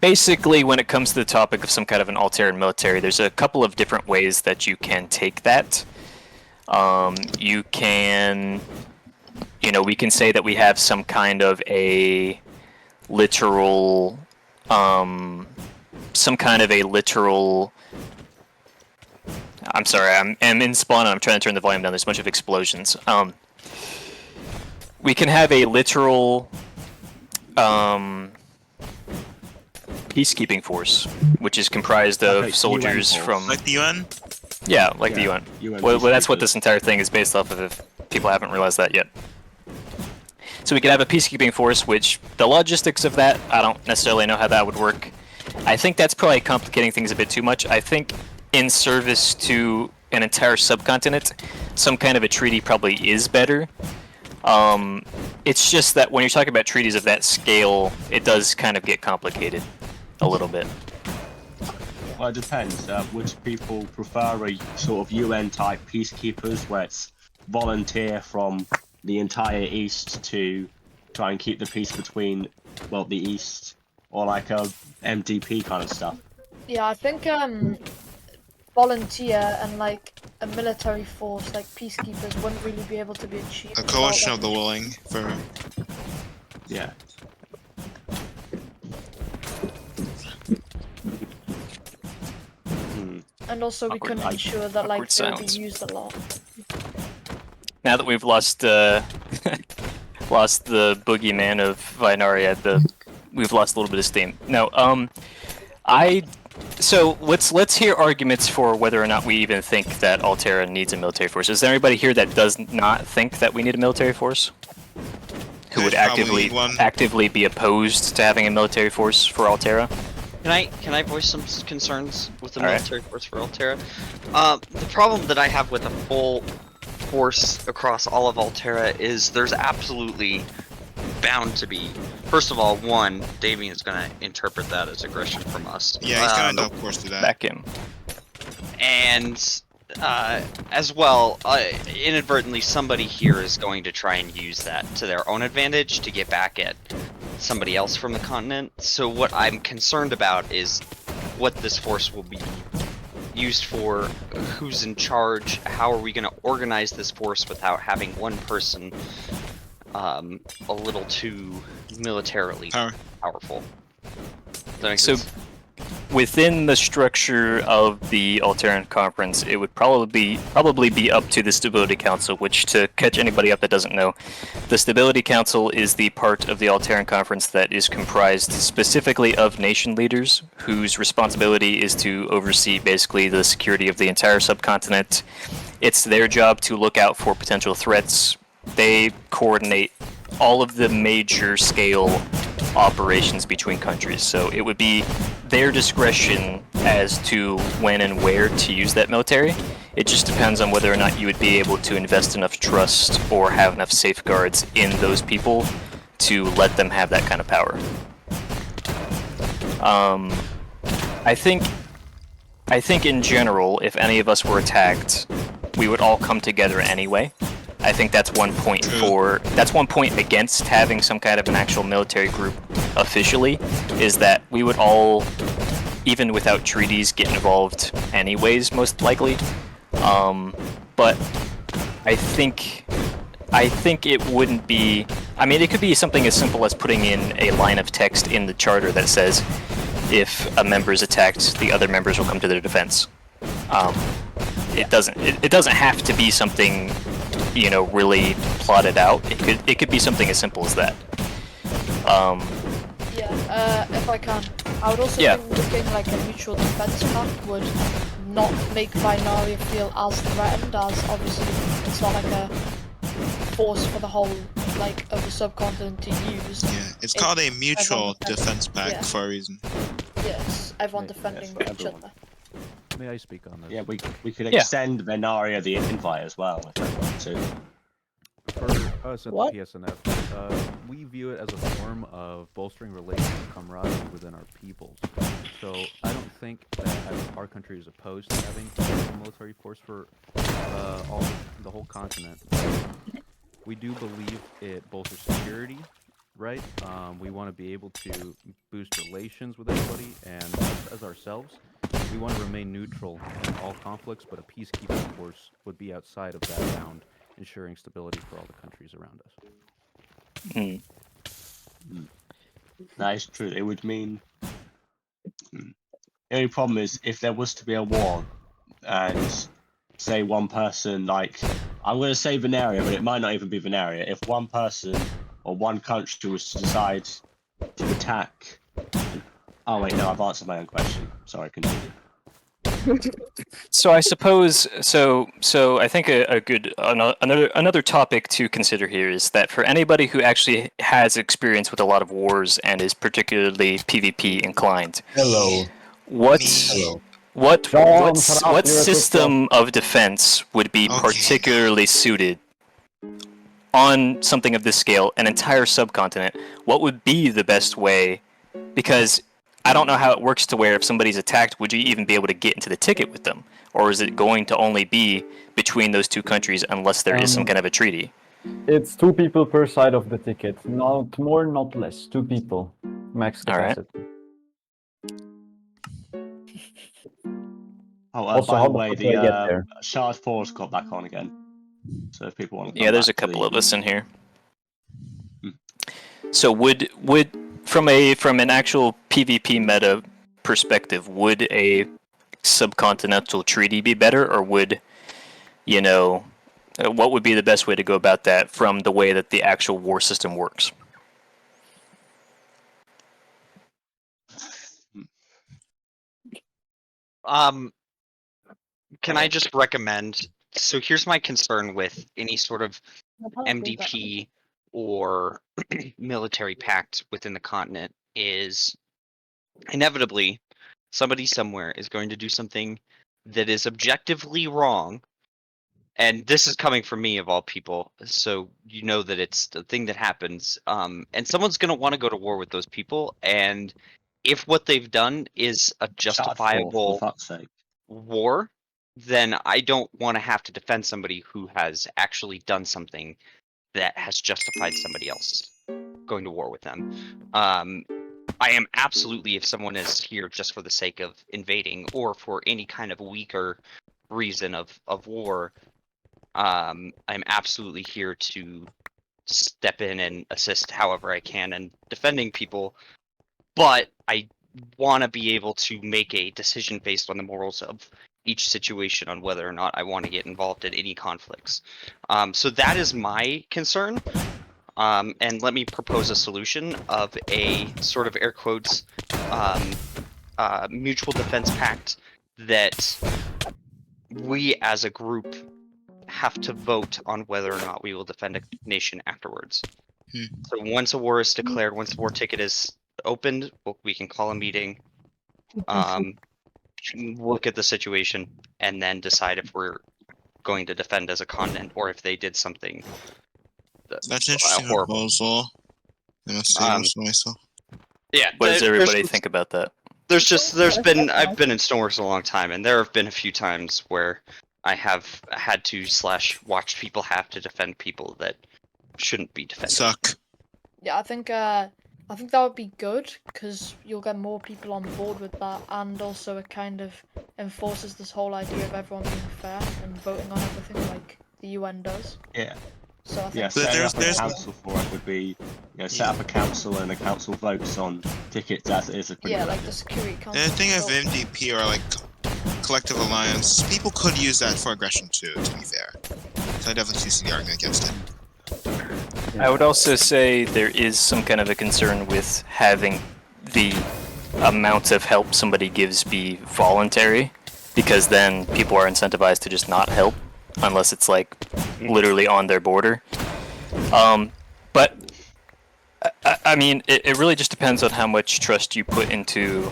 S4: basically, when it comes to the topic of some kind of an Alteran military, there's a couple of different ways that you can take that. You can, we can say that we have some kind of a literal, I'm sorry, I'm in spawn and I'm trying to turn the volume down. There's a bunch of explosions. We can have a literal peacekeeping force, which is comprised of soldiers from...
S5: Like the UN?
S4: Yeah, like the UN. Well, that's what this entire thing is based off of, if people haven't realized that yet. So we could have a peacekeeping force, which the logistics of that, I don't necessarily know how that would work. I think that's probably complicating things a bit too much. I think in service to an entire subcontinent, some kind of a treaty probably is better. It's just that when you're talking about treaties of that scale, it does kind of get complicated a little bit.
S2: Well, it depends. Would people prefer a sort of UN-type peacekeepers where it's volunteer from the entire East to try and keep the peace between, well, the East, or like a MDP kind of stuff?
S8: Yeah, I think volunteer and like a military force, like peacekeepers, wouldn't really be able to be achieved.
S5: A coalition of the willing for...
S2: Yeah.
S8: And also we couldn't ensure that like they would be used a lot.
S4: Now that we've lost lost the boogeyman of Vinari, we've lost a little bit of steam. No, so let's hear arguments for whether or not we even think that Alteran needs a military force. Is there anybody here that does not think that we need a military force? Who would actively be opposed to having a military force for Altera?
S7: Can I voice some concerns with the military force for Altera? The problem that I have with a full force across all of Altera is there's absolutely bound to be. First of all, one, Damien is going to interpret that as aggression from us.
S5: Yeah, he's going to, of course, do that.
S4: Back him.
S7: And as well, inadvertently, somebody here is going to try and use that to their own advantage to get back at somebody else from the continent. So what I'm concerned about is what this force will be used for, who's in charge, how are we going to organize this force without having one person a little too militarily powerful. Does that make sense?
S4: Within the structure of the Alteran Conference, it would probably be up to the Stability Council, which, to catch anybody up that doesn't know, the Stability Council is the part of the Alteran Conference that is comprised specifically of nation leaders, whose responsibility is to oversee basically the security of the entire subcontinent. It's their job to look out for potential threats. They coordinate all of the major scale operations between countries, so it would be their discretion as to when and where to use that military. It just depends on whether or not you would be able to invest enough trust or have enough safeguards in those people to let them have that kind of power. I think in general, if any of us were attacked, we would all come together anyway. I think that's one point against having some kind of an actual military group officially, is that we would all, even without treaties, get involved anyways, most likely. But I think it wouldn't be. I mean, it could be something as simple as putting in a line of text in the charter that says, if a member is attacked, the other members will come to their defense. It doesn't have to be something, you know, really plotted out. It could be something as simple as that.
S8: If I can, I would also think looking like a mutual defense pact would not make Binaria feel as threatened, as obviously it's not like a force for the whole of the subcontinent to use.
S5: Yeah, it's called a mutual defense pact for a reason.
S8: Yes, everyone defending each other.
S12: May I speak on this?
S2: Yeah, we could extend Venaria the invite as well if we want to.
S12: For us at the PSNF, we view it as a form of bolstering relations and camaraderie within our peoples. So I don't think that our country is opposed to having a military force for the whole continent. We do believe it bolsters security, right? We want to be able to boost relations with everybody, and as ourselves, we want to remain neutral in all conflicts, but a peacekeeping force would be outside of that bound, ensuring stability for all the countries around us.
S2: That is true. It would mean... The only problem is, if there was to be a war, and say one person, I'm going to say Venaria, but it might not even be Venaria. If one person or one country was to decide to attack... Oh wait, no, I've answered my own question. Sorry, continue.
S4: So I suppose so I think a good another topic to consider here is that for anybody who actually has experience with a lot of wars and is particularly PvP inclined. What system of defense would be particularly suited on something of this scale, an entire subcontinent? What would be the best way? Because I don't know how it works to where if somebody's attacked, would you even be able to get into the ticket with them? Or is it going to only be between those two countries unless there is some kind of a treaty?
S10: It's 2 people per side of the ticket. Not more, not less. 2 people. Max capacity.
S2: Oh, by the way, the Shard 4's got back on again. So if people want to come
S4: there's
S2: back
S4: a couple
S2: to
S4: of us in here. So would from an actual PvP meta perspective, would a subcontinental treaty be better, or would, you know, what would be the best way to go about that from the way that the actual war system works?
S7: Can I just recommend? So here's my concern with any sort of MDP or military pact within the continent is inevitably somebody somewhere is going to do something that is objectively wrong. And this is coming from me of all people, so you know that it's the thing that happens. And someone's going to want to go to war with those people, and if what they've done is a justifiable war, then I don't want to have to defend somebody who has actually done something that has justified somebody else going to war with them. I am absolutely, if someone is here just for the sake of invading or for any kind of weaker reason of war, I'm absolutely here to step in and assist however I can in defending people, but I want to be able to make a decision based on the morals of each situation on whether or not I want to get involved in any conflicts. So that is my concern. And let me propose a solution of a sort of air quotes mutual defense pact that we as a group have to vote on whether or not we will defend a nation afterwards. So once a war is declared, once the war ticket is opened, we can call a meeting, look at the situation, and then decide if we're going to defend as a continent or if they did something
S5: that's an interesting
S7: horrible
S5: proposal. I must say so myself.
S7: Yeah.
S4: What does everybody think about that?
S7: I've been in Stoneworks a long time, and there have been a few times where I have had to / watched people have to defend people that shouldn't be defended.
S5: Suck.
S8: Yeah, I think that would be good because you'll get more people on board with that, and also it kind of enforces this whole idea of everyone being fair and voting on everything like the UN does.
S2: Yeah.
S8: So I think
S2: Yeah, setting up a council for it would be, set up a council and the council votes on tickets as it is.
S8: Yeah, like the security council.
S5: The thing of MDP or like collective alliance, people could use that for aggression too, to be fair. So I definitely see the argument against it.
S4: I would also say there is some kind of a concern with having the amount of help somebody gives be voluntary, because then people are incentivized to just not help unless it's like literally on their border. But I mean, it really just depends on how much trust you put into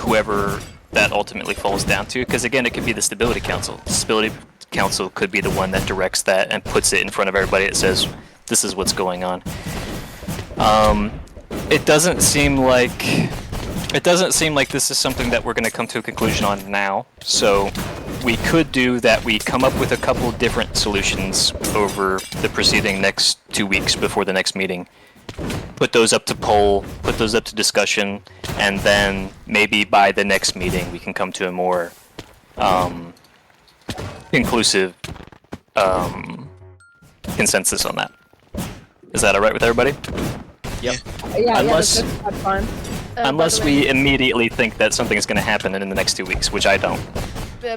S4: whoever that ultimately falls down to, because again, it could be the Stability Council. The Stability Council could be the one that directs that and puts it in front of everybody. It says, this is what's going on. It doesn't seem like this is something that we're going to come to a conclusion on now. So we could do that. We come up with a couple of different solutions over the preceding next 2 weeks before the next meeting. Put those up to poll, put those up to discussion, and then maybe by the next meeting we can come to a more inclusive consensus on that. Is that alright with everybody?
S1: Yep.
S11: Yeah,
S4: Unless-
S11: that's fine.
S4: Unless
S8: by the way,
S4: we immediately think that something is going to happen in the next 2 weeks, which I don't.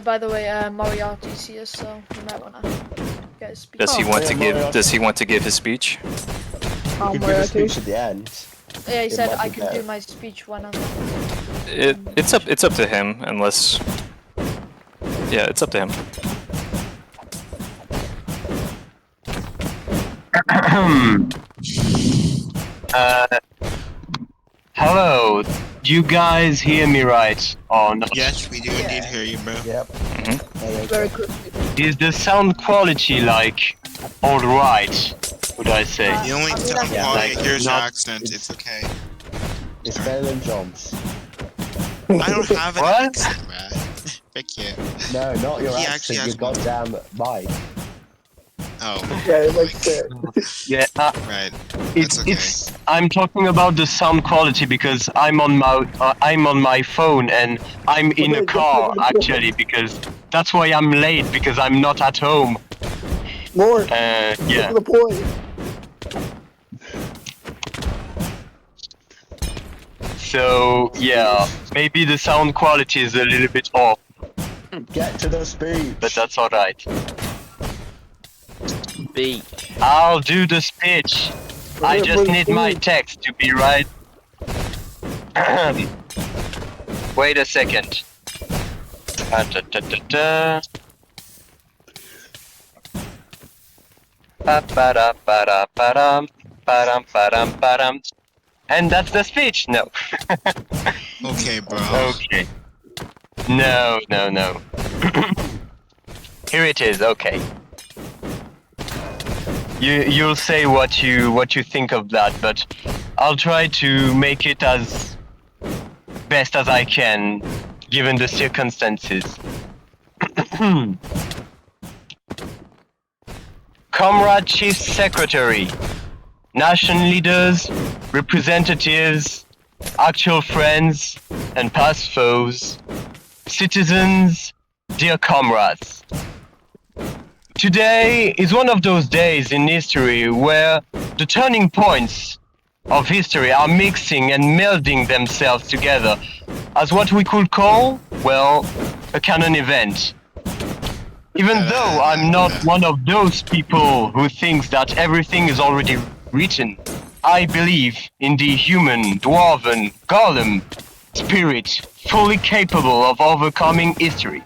S8: by the way, Moriarty's here, so you might wanna get his speech.
S4: Does he want to
S2: yeah,
S4: give?
S2: Moriarty.
S4: Does he want to give his speech?
S2: You could give a speech at the end.
S8: Yeah, he
S2: It
S8: said
S2: might
S8: I
S2: be
S8: could
S2: better.
S8: do my speech when I'm.
S4: It's up to him, unless. Yeah, it's up to him.
S13: Hello, do you guys hear me right or not?
S5: Yes, we do indeed hear you, bro.
S2: Yep.
S11: Very quick.
S13: Is the sound quality like alright, would I say?
S5: The only
S8: I mean,
S5: sound
S8: yeah.
S5: quality
S13: Like,
S5: here is your
S13: not-
S5: accent. It's okay.
S2: It's better than John's.
S5: I don't have an
S13: What?
S5: accent, man. Frick you.
S2: No, not your
S5: He actually
S2: accent, your
S5: has one.
S2: goddamn mic.
S5: Oh,
S3: Yeah, it makes sense.
S13: Yeah,
S5: right.
S13: it's
S5: okay.
S13: it's. I'm talking about the sound quality because I'm on my phone and I'm in a car actually because that's why I'm late because I'm not at home.
S3: More. Get
S13: Yeah.
S3: to the point.
S13: So yeah, maybe the sound quality is a little bit off,
S2: Get to the speech.
S13: but that's alright.
S1: B.
S13: I'll do the speech. I just need my text to be right. Wait a second. Da-da-da-da-da. Ba-ba-da-ba-da-ba-dum, ba-dum, ba-dum, ba-dum. And that's the speech? No.
S5: Okay, bro.
S13: Okay. No, no, no. Here it is, okay. You'll say what you think of that, but I'll try to make it as best as I can, given the circumstances. Comrade Chief Secretary, nation leaders, representatives, actual friends, and past foes, citizens, dear comrades. Today is one of those days in history where the turning points of history are mixing and melding themselves together as what we could call, well, a canon event. Even though I'm not one of those people who thinks that everything is already written, I believe in the human, dwarven, golem spirit fully capable of overcoming history.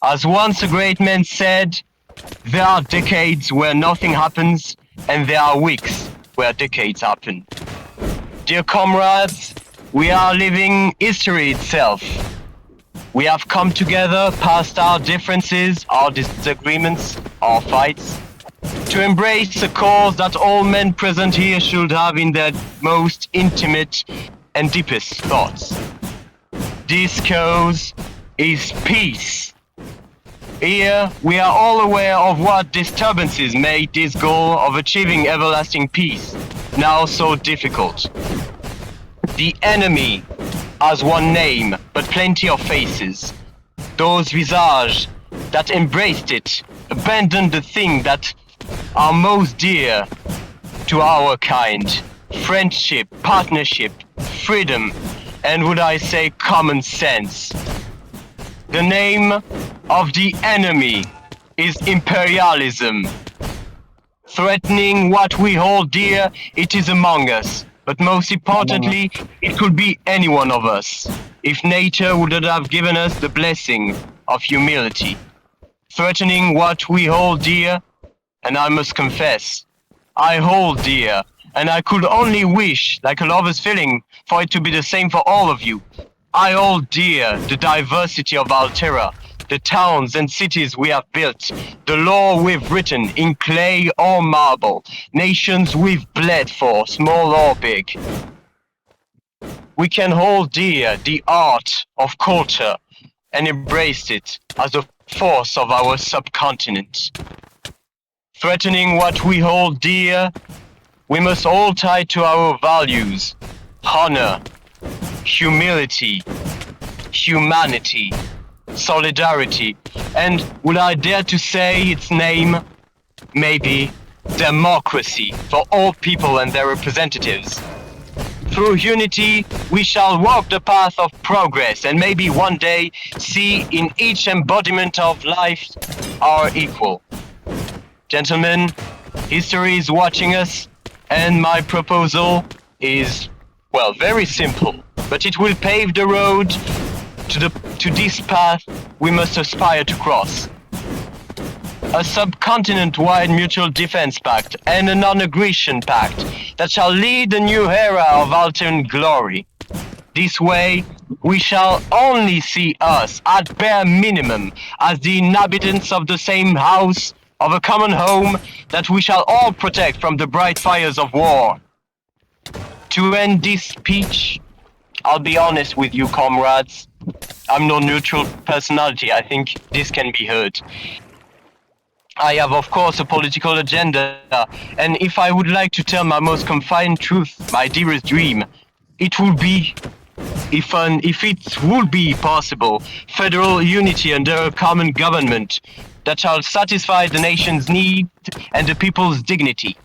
S13: As once a great man said, there are decades where nothing happens, and there are weeks where decades happen. Dear comrades, we are living history itself. We have come together past our differences, our disagreements, our fights, to embrace a cause that all men present here should have in their most intimate and deepest thoughts. This cause is peace. Here, we are all aware of what disturbances made this goal of achieving everlasting peace now so difficult. The enemy has one name, but plenty of faces. Those visages that embraced it, abandoned the thing that are most dear to our kind. Friendship, partnership, freedom, and would I say common sense. The name of the enemy is imperialism. Threatening what we hold dear, it is among us. But most importantly, it could be any one of us, if nature would not have given us the blessing of humility. Threatening what we hold dear, and I must confess, I hold dear, and I could only wish, like a lover's feeling, for it to be the same for all of you. I hold dear the diversity of Altera, the towns and cities we have built, the lore we've written in clay or marble, nations we've bled for, small or big. We can hold dear the art of culture and embrace it as a force of our subcontinent. Threatening what we hold dear, we must all tie to our values, honor, humility, humanity, solidarity, and would I dare to say its name? Maybe democracy for all people and their representatives. Through unity, we shall walk the path of progress and maybe one day see in each embodiment of life our equal. Gentlemen, history is watching us, and my proposal is, well, very simple, but it will pave the road to this path we must aspire to cross. A subcontinent-wide mutual defense pact and a non-aggression pact that shall lead a new era of Alteran glory. This way, we shall only see us, at bare minimum, as the inhabitants of the same house, of a common home that we shall all protect from the bright fires of war. To end this speech, I'll be honest with you, comrades. I'm no neutral personality. I think this can be heard. I have, of course, a political agenda, and if I would like to tell my most confined truth, my dearest dream, it would be, if it would be possible, federal unity under a common government that shall satisfy the nation's need and the people's dignity.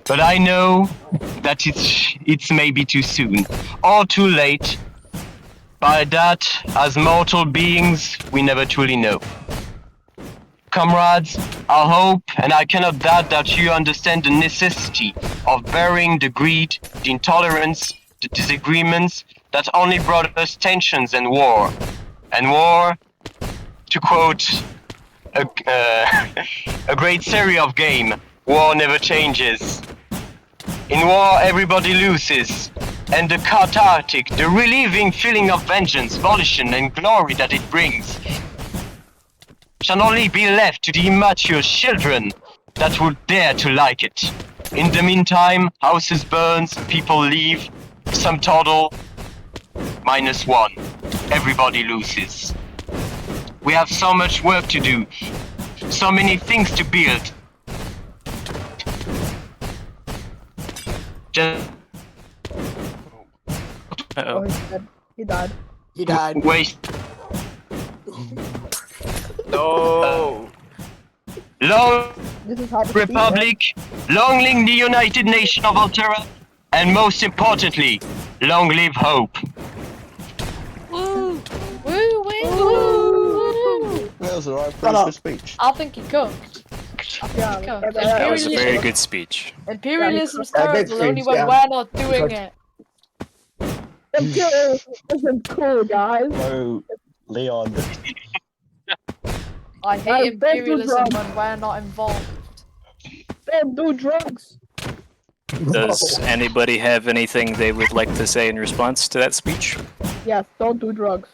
S13: But I know that it's maybe too soon, or too late. By that, as mortal beings, we never truly know. Comrades, I hope and I cannot doubt that you understand the necessity of burying the greed, the intolerance, the disagreements that only brought us tensions and war. And war, to quote a great series of game, war never changes. In war, everybody loses, and the cathartic, the relieving feeling of vengeance, volition, and glory that it brings shall only be left to the immature children that would dare to like it. In the meantime, houses burn, people leave, some total, -1. Everybody loses. We have so much work to do, so many things to build. Just
S11: Oh, he's dead. He died.
S3: He died.
S13: wait.
S1: No.
S13: Long
S11: This is hard to speak,
S13: Republic, long live the United Nation of Altera, and most importantly, long live hope.
S8: Woo! Woo! Woo!
S2: That was alright, pretty good speech.
S8: I think he cooked.
S11: Yeah,
S4: That was a very good speech.
S8: Imperialism's
S3: Yeah, big
S8: terrible only
S3: speech,
S8: when
S3: yeah.
S8: we're not doing it.
S11: Imperialism isn't cool, guys.
S2: So, Leon,
S8: I hate
S11: don't do
S8: imperialism
S11: drugs.
S8: when we're not involved.
S11: Don't do drugs.
S4: Does anybody have anything they would like to say in response to that speech?
S11: Yes, don't do drugs.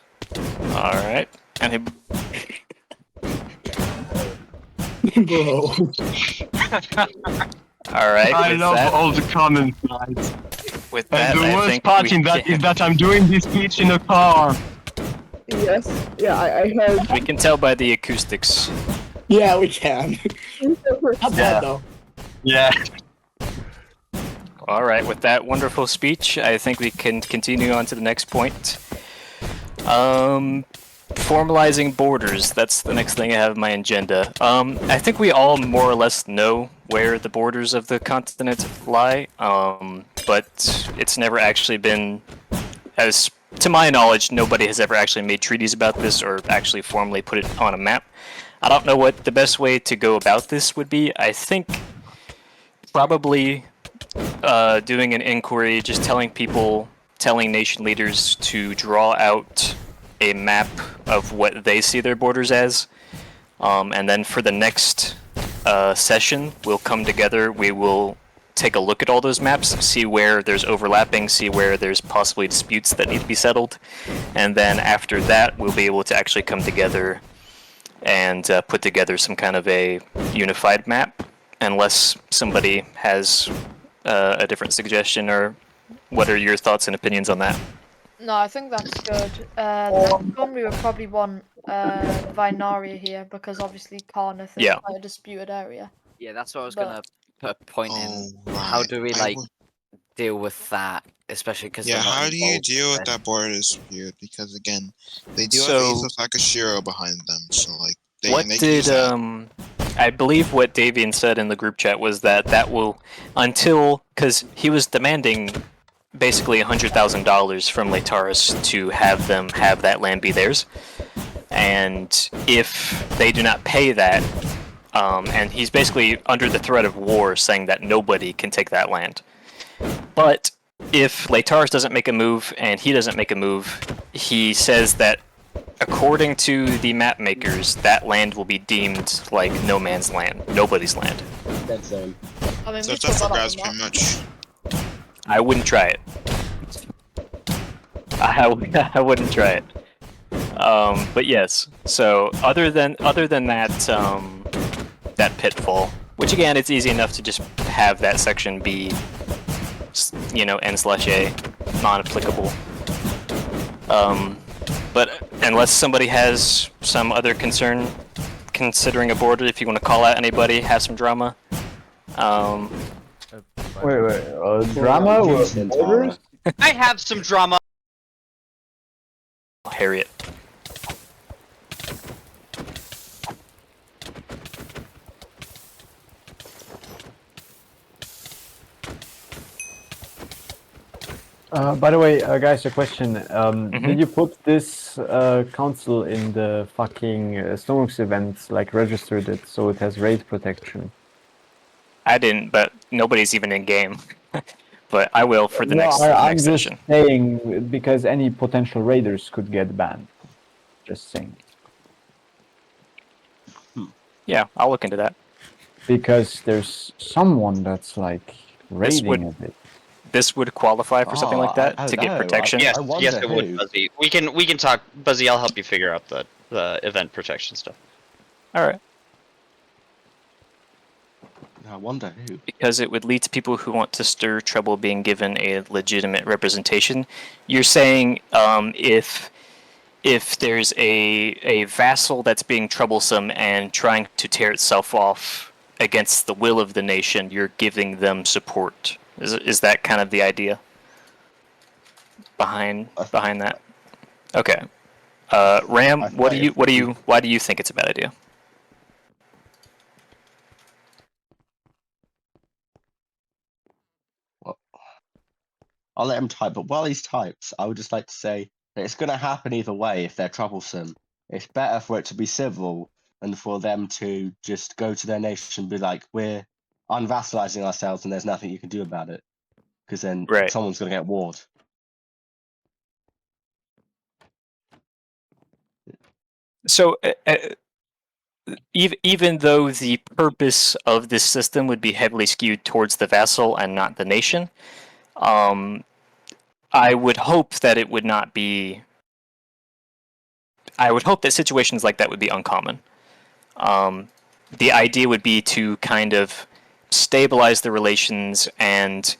S4: All right. Any...
S3: Bro.
S4: All right.
S13: I
S4: with
S13: love
S4: that,
S13: all the comment slides.
S4: with that,
S13: And the
S4: I
S13: worst
S4: think
S13: part
S4: we
S13: in that
S4: can-
S13: is that I'm doing this speech in a car.
S11: Yes. Yeah, I heard.
S4: We can tell by the acoustics.
S3: Yeah, we can. Not bad though.
S13: Yeah.
S4: All right, with that wonderful speech, I think we can continue on to the next point. Formalizing borders. That's the next thing I have on my agenda. I think we all more or less know where the borders of the continent lie, but it's never actually been, as to my knowledge, nobody has ever actually made treaties about this or actually formally put it on a map. I don't know what the best way to go about this would be. I think probably doing an inquiry, just telling nation leaders to draw out a map of what they see their borders as, and then for the next session, we'll come together, we will take a look at all those maps, see where there's overlapping, see where there's possibly disputes that need to be settled, and then after that, we'll be able to actually come together and put together some kind of a unified map, unless somebody has a different suggestion, or what are your thoughts and opinions on that?
S8: No, I think that's good. The next one we would probably want Vinaria here because obviously Carneth is quite a disputed area.
S1: Yeah, that's what I was gonna put a point in. How do we deal with that, especially because
S5: how do you deal with that border dispute? Because again, they do have Aethos Akashiro behind them, so like they use that.
S4: I believe what Davian said in the group chat was that will, because he was demanding basically $100,000 from Laetaris to have them have that land be theirs, and if they do not pay that, and he's basically under the threat of war saying that nobody can take that land. But if Laetaris doesn't make a move and he doesn't make a move, he says that according to the map makers, that land will be deemed like no man's land, nobody's land.
S2: That's
S5: so it's up for grabs pretty much.
S4: I wouldn't try it. I wouldn't try it. But yes. So other than that that pitfall, which again it's easy enough to just have that section be, n/a, non-applicable. But unless somebody has some other concern considering a border, if you want to call out anybody, have some drama.
S10: Wait, drama with borders?
S7: I have some drama.
S4: Harriet.
S10: By the way, guys, a question. Did you put this council in the fucking Stonewalks event, like registered it so it has raid protection?
S4: I didn't, but nobody's even in game. But I will for the next
S10: I'm just
S4: session.
S10: saying because any potential raiders could get banned. Just saying.
S4: Yeah, I'll look into that.
S10: Because there's someone that's like raiding a bit.
S4: This would qualify for something like that to get protection.
S7: Yes, it would, Buzzy. We can talk, Buzzy. I'll help you figure out the event protection stuff.
S4: All right.
S2: I wonder who.
S4: Because it would lead to people who want to stir trouble being given a legitimate representation. You're saying if there's a vassal that's being troublesome and trying to tear itself off against the will of the nation, you're giving them support. Is that kind of the idea behind that? Okay. Ram, why do you think it's a bad idea?
S2: Well, I'll let him type, but while he types, I would just like to say that it's going to happen either way if they're troublesome. It's better for it to be civil and for them to just go to their nation and be like, we're unvassalizing ourselves and there's nothing you can do about it. Because then someone's going to get warred.
S4: So, even though the purpose of this system would be heavily skewed towards the vassal and not the nation, I would hope that it would not be. I would hope that situations like that would be uncommon. The idea would be to kind of stabilize the relations and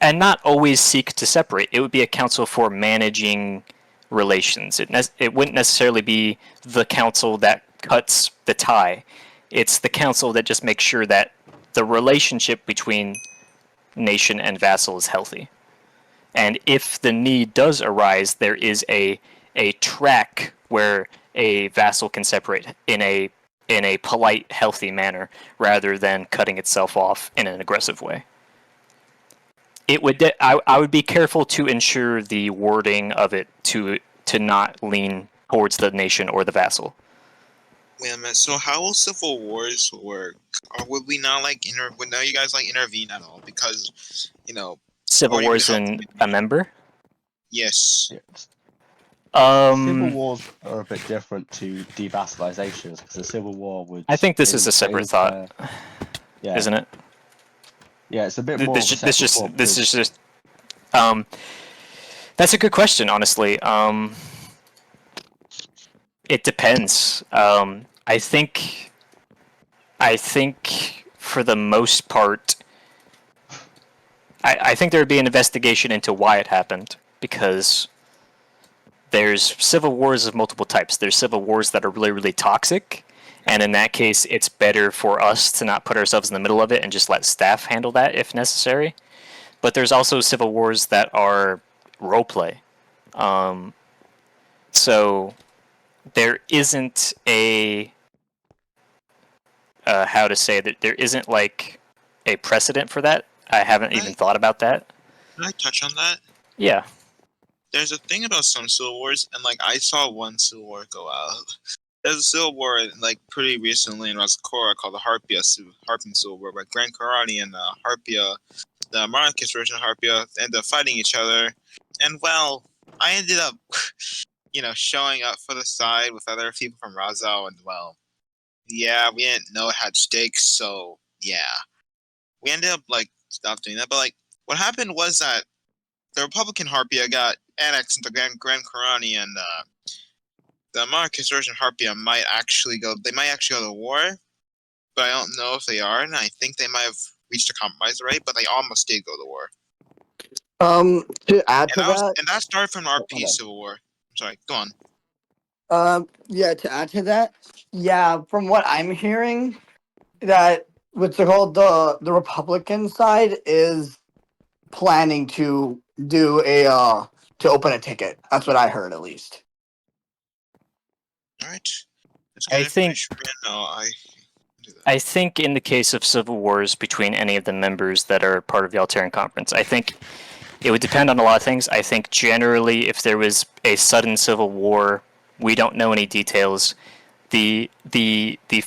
S4: not always seek to separate. It would be a council for managing relations. It wouldn't necessarily be the council that cuts the tie. It's the council that just makes sure that the relationship between nation and vassal is healthy. And if the need does arise, there is a track where a vassal can separate in a polite, healthy manner, rather than cutting itself off in an aggressive way. It would. I would be careful to ensure the wording of it to not lean towards the nation or the vassal.
S5: Wait a minute. So how will civil wars work? Or would we not like would now you guys like intervene at all? Because
S4: Civil wars in a member.
S5: Yes.
S2: Civil wars are a bit different to devassalizations because the civil war would.
S4: I think this is a separate thought,
S2: yeah.
S4: Isn't it?
S2: Yeah, it's a bit more.
S4: This is just. That's a good question, honestly. It depends. I think for the most part, I think there would be an investigation into why it happened, because there's civil wars of multiple types. There's civil wars that are really, really toxic, and in that case, it's better for us to not put ourselves in the middle of it and just let staff handle that if necessary. But there's also civil wars that are roleplay. So there isn't a how to say that there isn't like a precedent for that. I haven't even thought about that.
S5: Can I touch on that?
S4: Yeah.
S5: There's a thing about some civil wars, and like I saw one civil war go out. There's a civil war like pretty recently in Razakora called the Harpia Civil War, where Grand Karani and Harpia, the monarchist version of Harpia, ended up fighting each other. And well, I ended up, showing up for the side with other people from Razal, and well, yeah, we didn't know it had stakes, so yeah, we ended up like stopped doing that. But like, what happened was that the Republican Harpia got annexed into Grand Karani, and the monarchist version Harpia might actually go to war, but I don't know if they are, and I think they might have reached a compromise already, but they almost did go to war.
S3: To add to that,
S5: and that started from RP Civil War. I'm sorry, go on.
S3: Yeah, to add to that, yeah, from what I'm hearing, that what's called the Republican side is planning to do to open a ticket. That's what I heard, at least.
S5: All right.
S4: I think in the case of civil wars between any of the members that are part of the Alteran Conference, I think it would depend on a lot of things. I think generally, if there was a sudden civil war, we don't know any details. The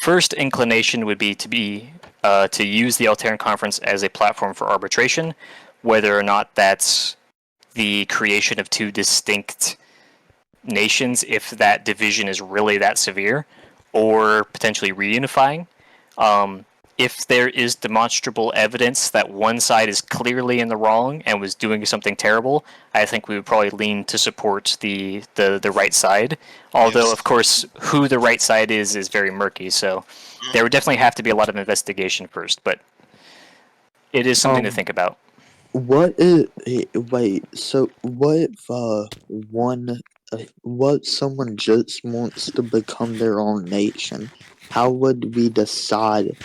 S4: first inclination would be to use the Alteran Conference as a platform for arbitration, whether or not that's the creation of two distinct nations, if that division is really that severe, or potentially reunifying. If there is demonstrable evidence that one side is clearly in the wrong and was doing something terrible, I think we would probably lean to support the right side. Although, of course, who the right side is very murky, so there would definitely have to be a lot of investigation first, but it is something to think about.
S9: What if someone just wants to become their own nation? How would we decide,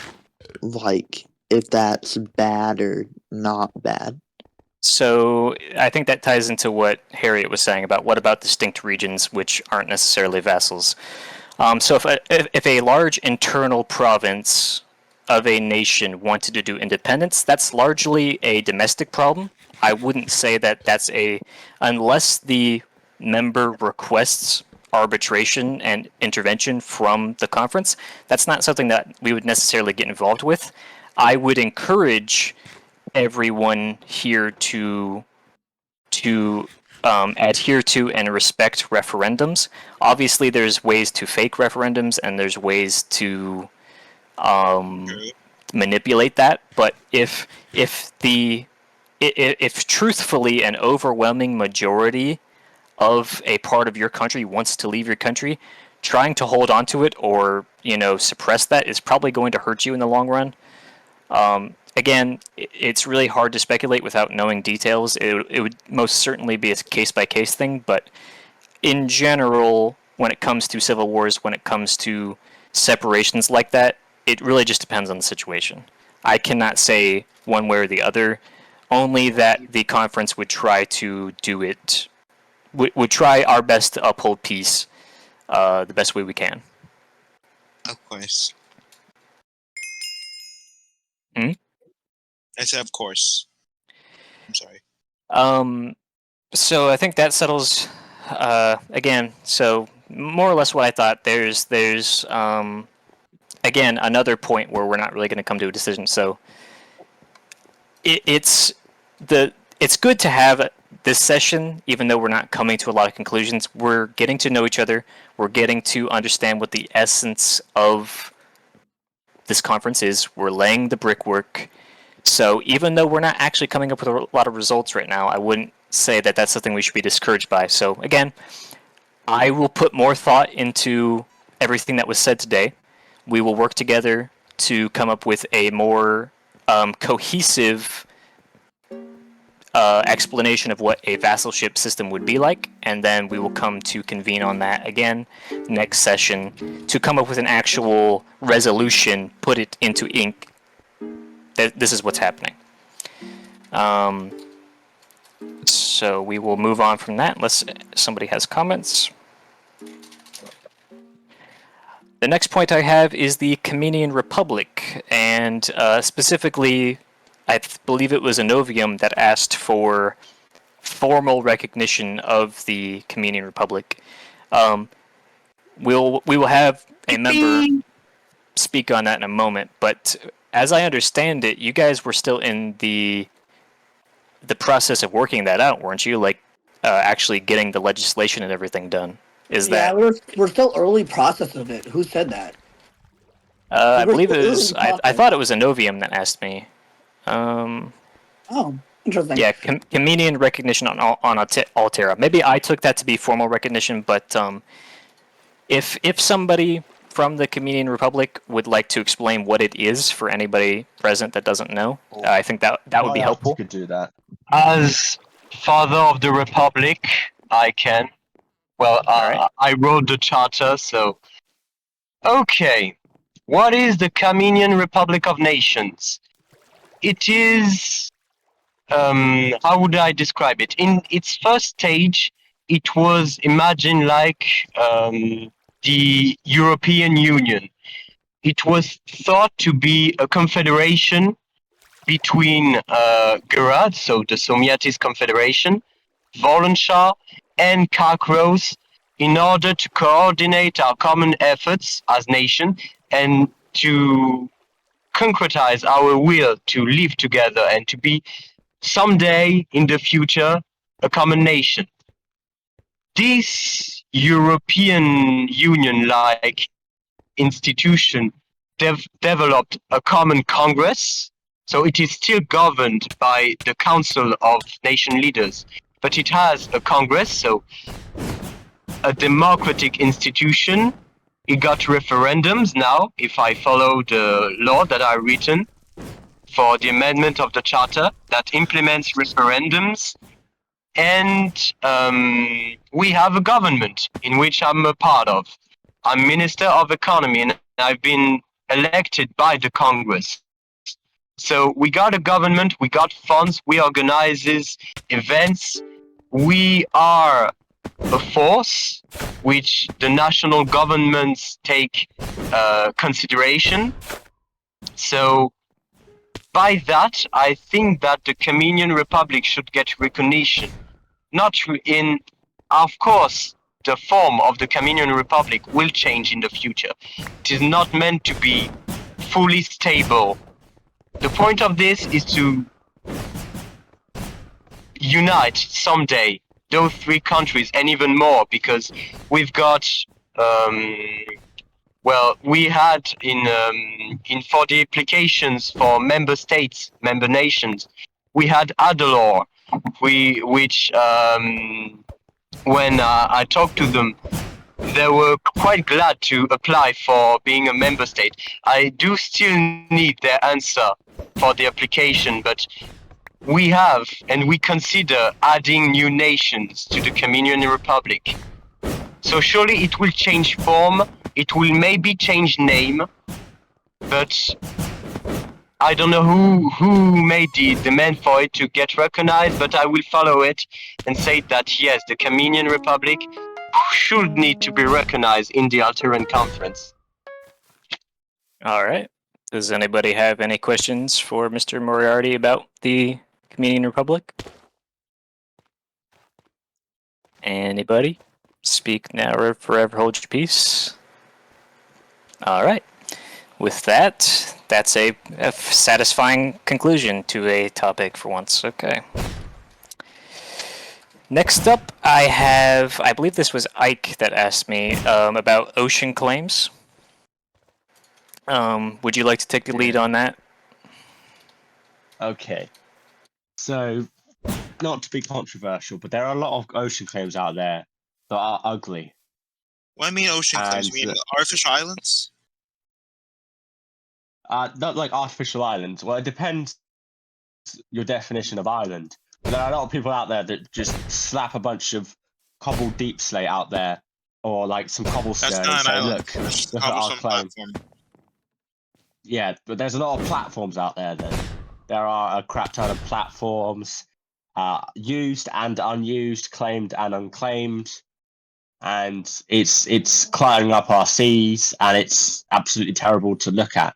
S9: like, if that's bad or not bad?
S4: So I think that ties into what Harriet was saying about what about distinct regions which aren't necessarily vassals. So if a large internal province of a nation wanted to do independence, that's largely a domestic problem. I wouldn't say that that's unless the member requests arbitration and intervention from the conference, that's not something that we would necessarily get involved with. I would encourage everyone here to adhere to and respect referendums. Obviously, there's ways to fake referendums and there's ways to manipulate that. But if truthfully an overwhelming majority of a part of your country wants to leave your country, trying to hold on to it or suppress that is probably going to hurt you in the long run. Again, it's really hard to speculate without knowing details. It would most certainly be a case-by-case thing, but in general, when it comes to civil wars, when it comes to separations like that, it really just depends on the situation. I cannot say one way or the other, only that the conference would try to do it, would try our best to uphold peace the best way we can.
S5: Of course.
S4: Hmm?
S5: I said, of course. I'm sorry.
S4: So I think that settles, again, so more or less what I thought. There's again, another point where we're not really going to come to a decision. So it's good to have this session, even though we're not coming to a lot of conclusions. We're getting to know each other. We're getting to understand what the essence of this conference is. We're laying the brickwork. So even though we're not actually coming up with a lot of results right now, I wouldn't say that that's something we should be discouraged by. So again, I will put more thought into everything that was said today. We will work together to come up with a more cohesive explanation of what a vassalship system would be like, and then we will come to convene on that again next session to come up with an actual resolution, put it into ink. This is what's happening. So we will move on from that unless somebody has comments. The next point I have is the Comenian Republic, and specifically, I believe it was Anovium that asked for formal recognition of the Comenian Republic. We will have a member speak on that in a moment, but as I understand it, you guys were still in the process of working that out, weren't you? Like actually getting the legislation and everything done.
S3: Yeah, we're still early process of it. Who said that?
S4: I believe it was. I thought it was Anovium that asked me.
S3: Oh, interesting.
S4: Yeah, Comenian recognition on Altera. Maybe I took that to be formal recognition, but if somebody from the Comenian Republic would like to explain what it is for anybody present that doesn't know, I think that would be helpful.
S2: Could do that.
S13: As father of the Republic, I can. Well, I wrote the charter, so... Okay. What is the Comenian Republic of Nations? It is... how would I describe it? In its first stage, it was imagined like the European Union. It was thought to be a confederation between Gurad, so the Somyatis Confederation, Volenshar, and Karkros in order to coordinate our common efforts as nation and to concretize our will to live together and to be someday in the future a common nation. This European Union-like institution developed a common Congress, so it is still governed by the Council of Nation Leaders, but it has a Congress, so a democratic institution. It got referendums now, if I follow the law that I've written for the amendment of the charter that implements referendums. And we have a government in which I'm a part of. I'm Minister of Economy and I've been elected by the Congress. So we got a government, we got funds, we organize events. We are a force which the national governments take consideration. So by that, I think that the Comenian Republic should get recognition. Not in, of course, the form of the Comenian Republic will change in the future. It is not meant to be fully stable. The point of this is to unite someday those three countries and even more, because we've got well, we had for the applications for member states, member nations, we had Adalor, which when I talked to them, they were quite glad to apply for being a member state. I do still need their answer for the application, but we have and we consider adding new nations to the Comenian Republic. So surely it will change form, it will maybe change name, but I don't know who made the demand for it to get recognized, but I will follow it and say that yes, the Communion Republic should need to be recognized in the Alteran Conference.
S4: All right. Does anybody have any questions for Mr. Moriarty about the Communion Republic? Anybody? Speak now or forever hold your peace. All right. With that, that's a satisfying conclusion to a topic for once. Okay. Next up, I believe this was Ike that asked me about ocean claims. Would you like to take the lead on that?
S2: Okay. So, not to be controversial, but there are a lot of ocean claims out there that are ugly.
S5: What I mean ocean claims? You mean artificial islands?
S2: Not like artificial islands. Well, it depends your definition of island. But there are a lot of people out there that just slap a bunch of cobbled deep slate out there, or like some cobblestone,
S5: That's
S2: and
S5: not an
S2: say,
S5: island.
S2: "Look,
S5: That's just
S2: look at our
S5: cobblestone
S2: claim."
S5: platform.
S2: Yeah, but there's a lot of platforms out there. Then there are a crap ton of platforms, used and unused, claimed and unclaimed, and it's cluttering up our seas, and it's absolutely terrible to look at.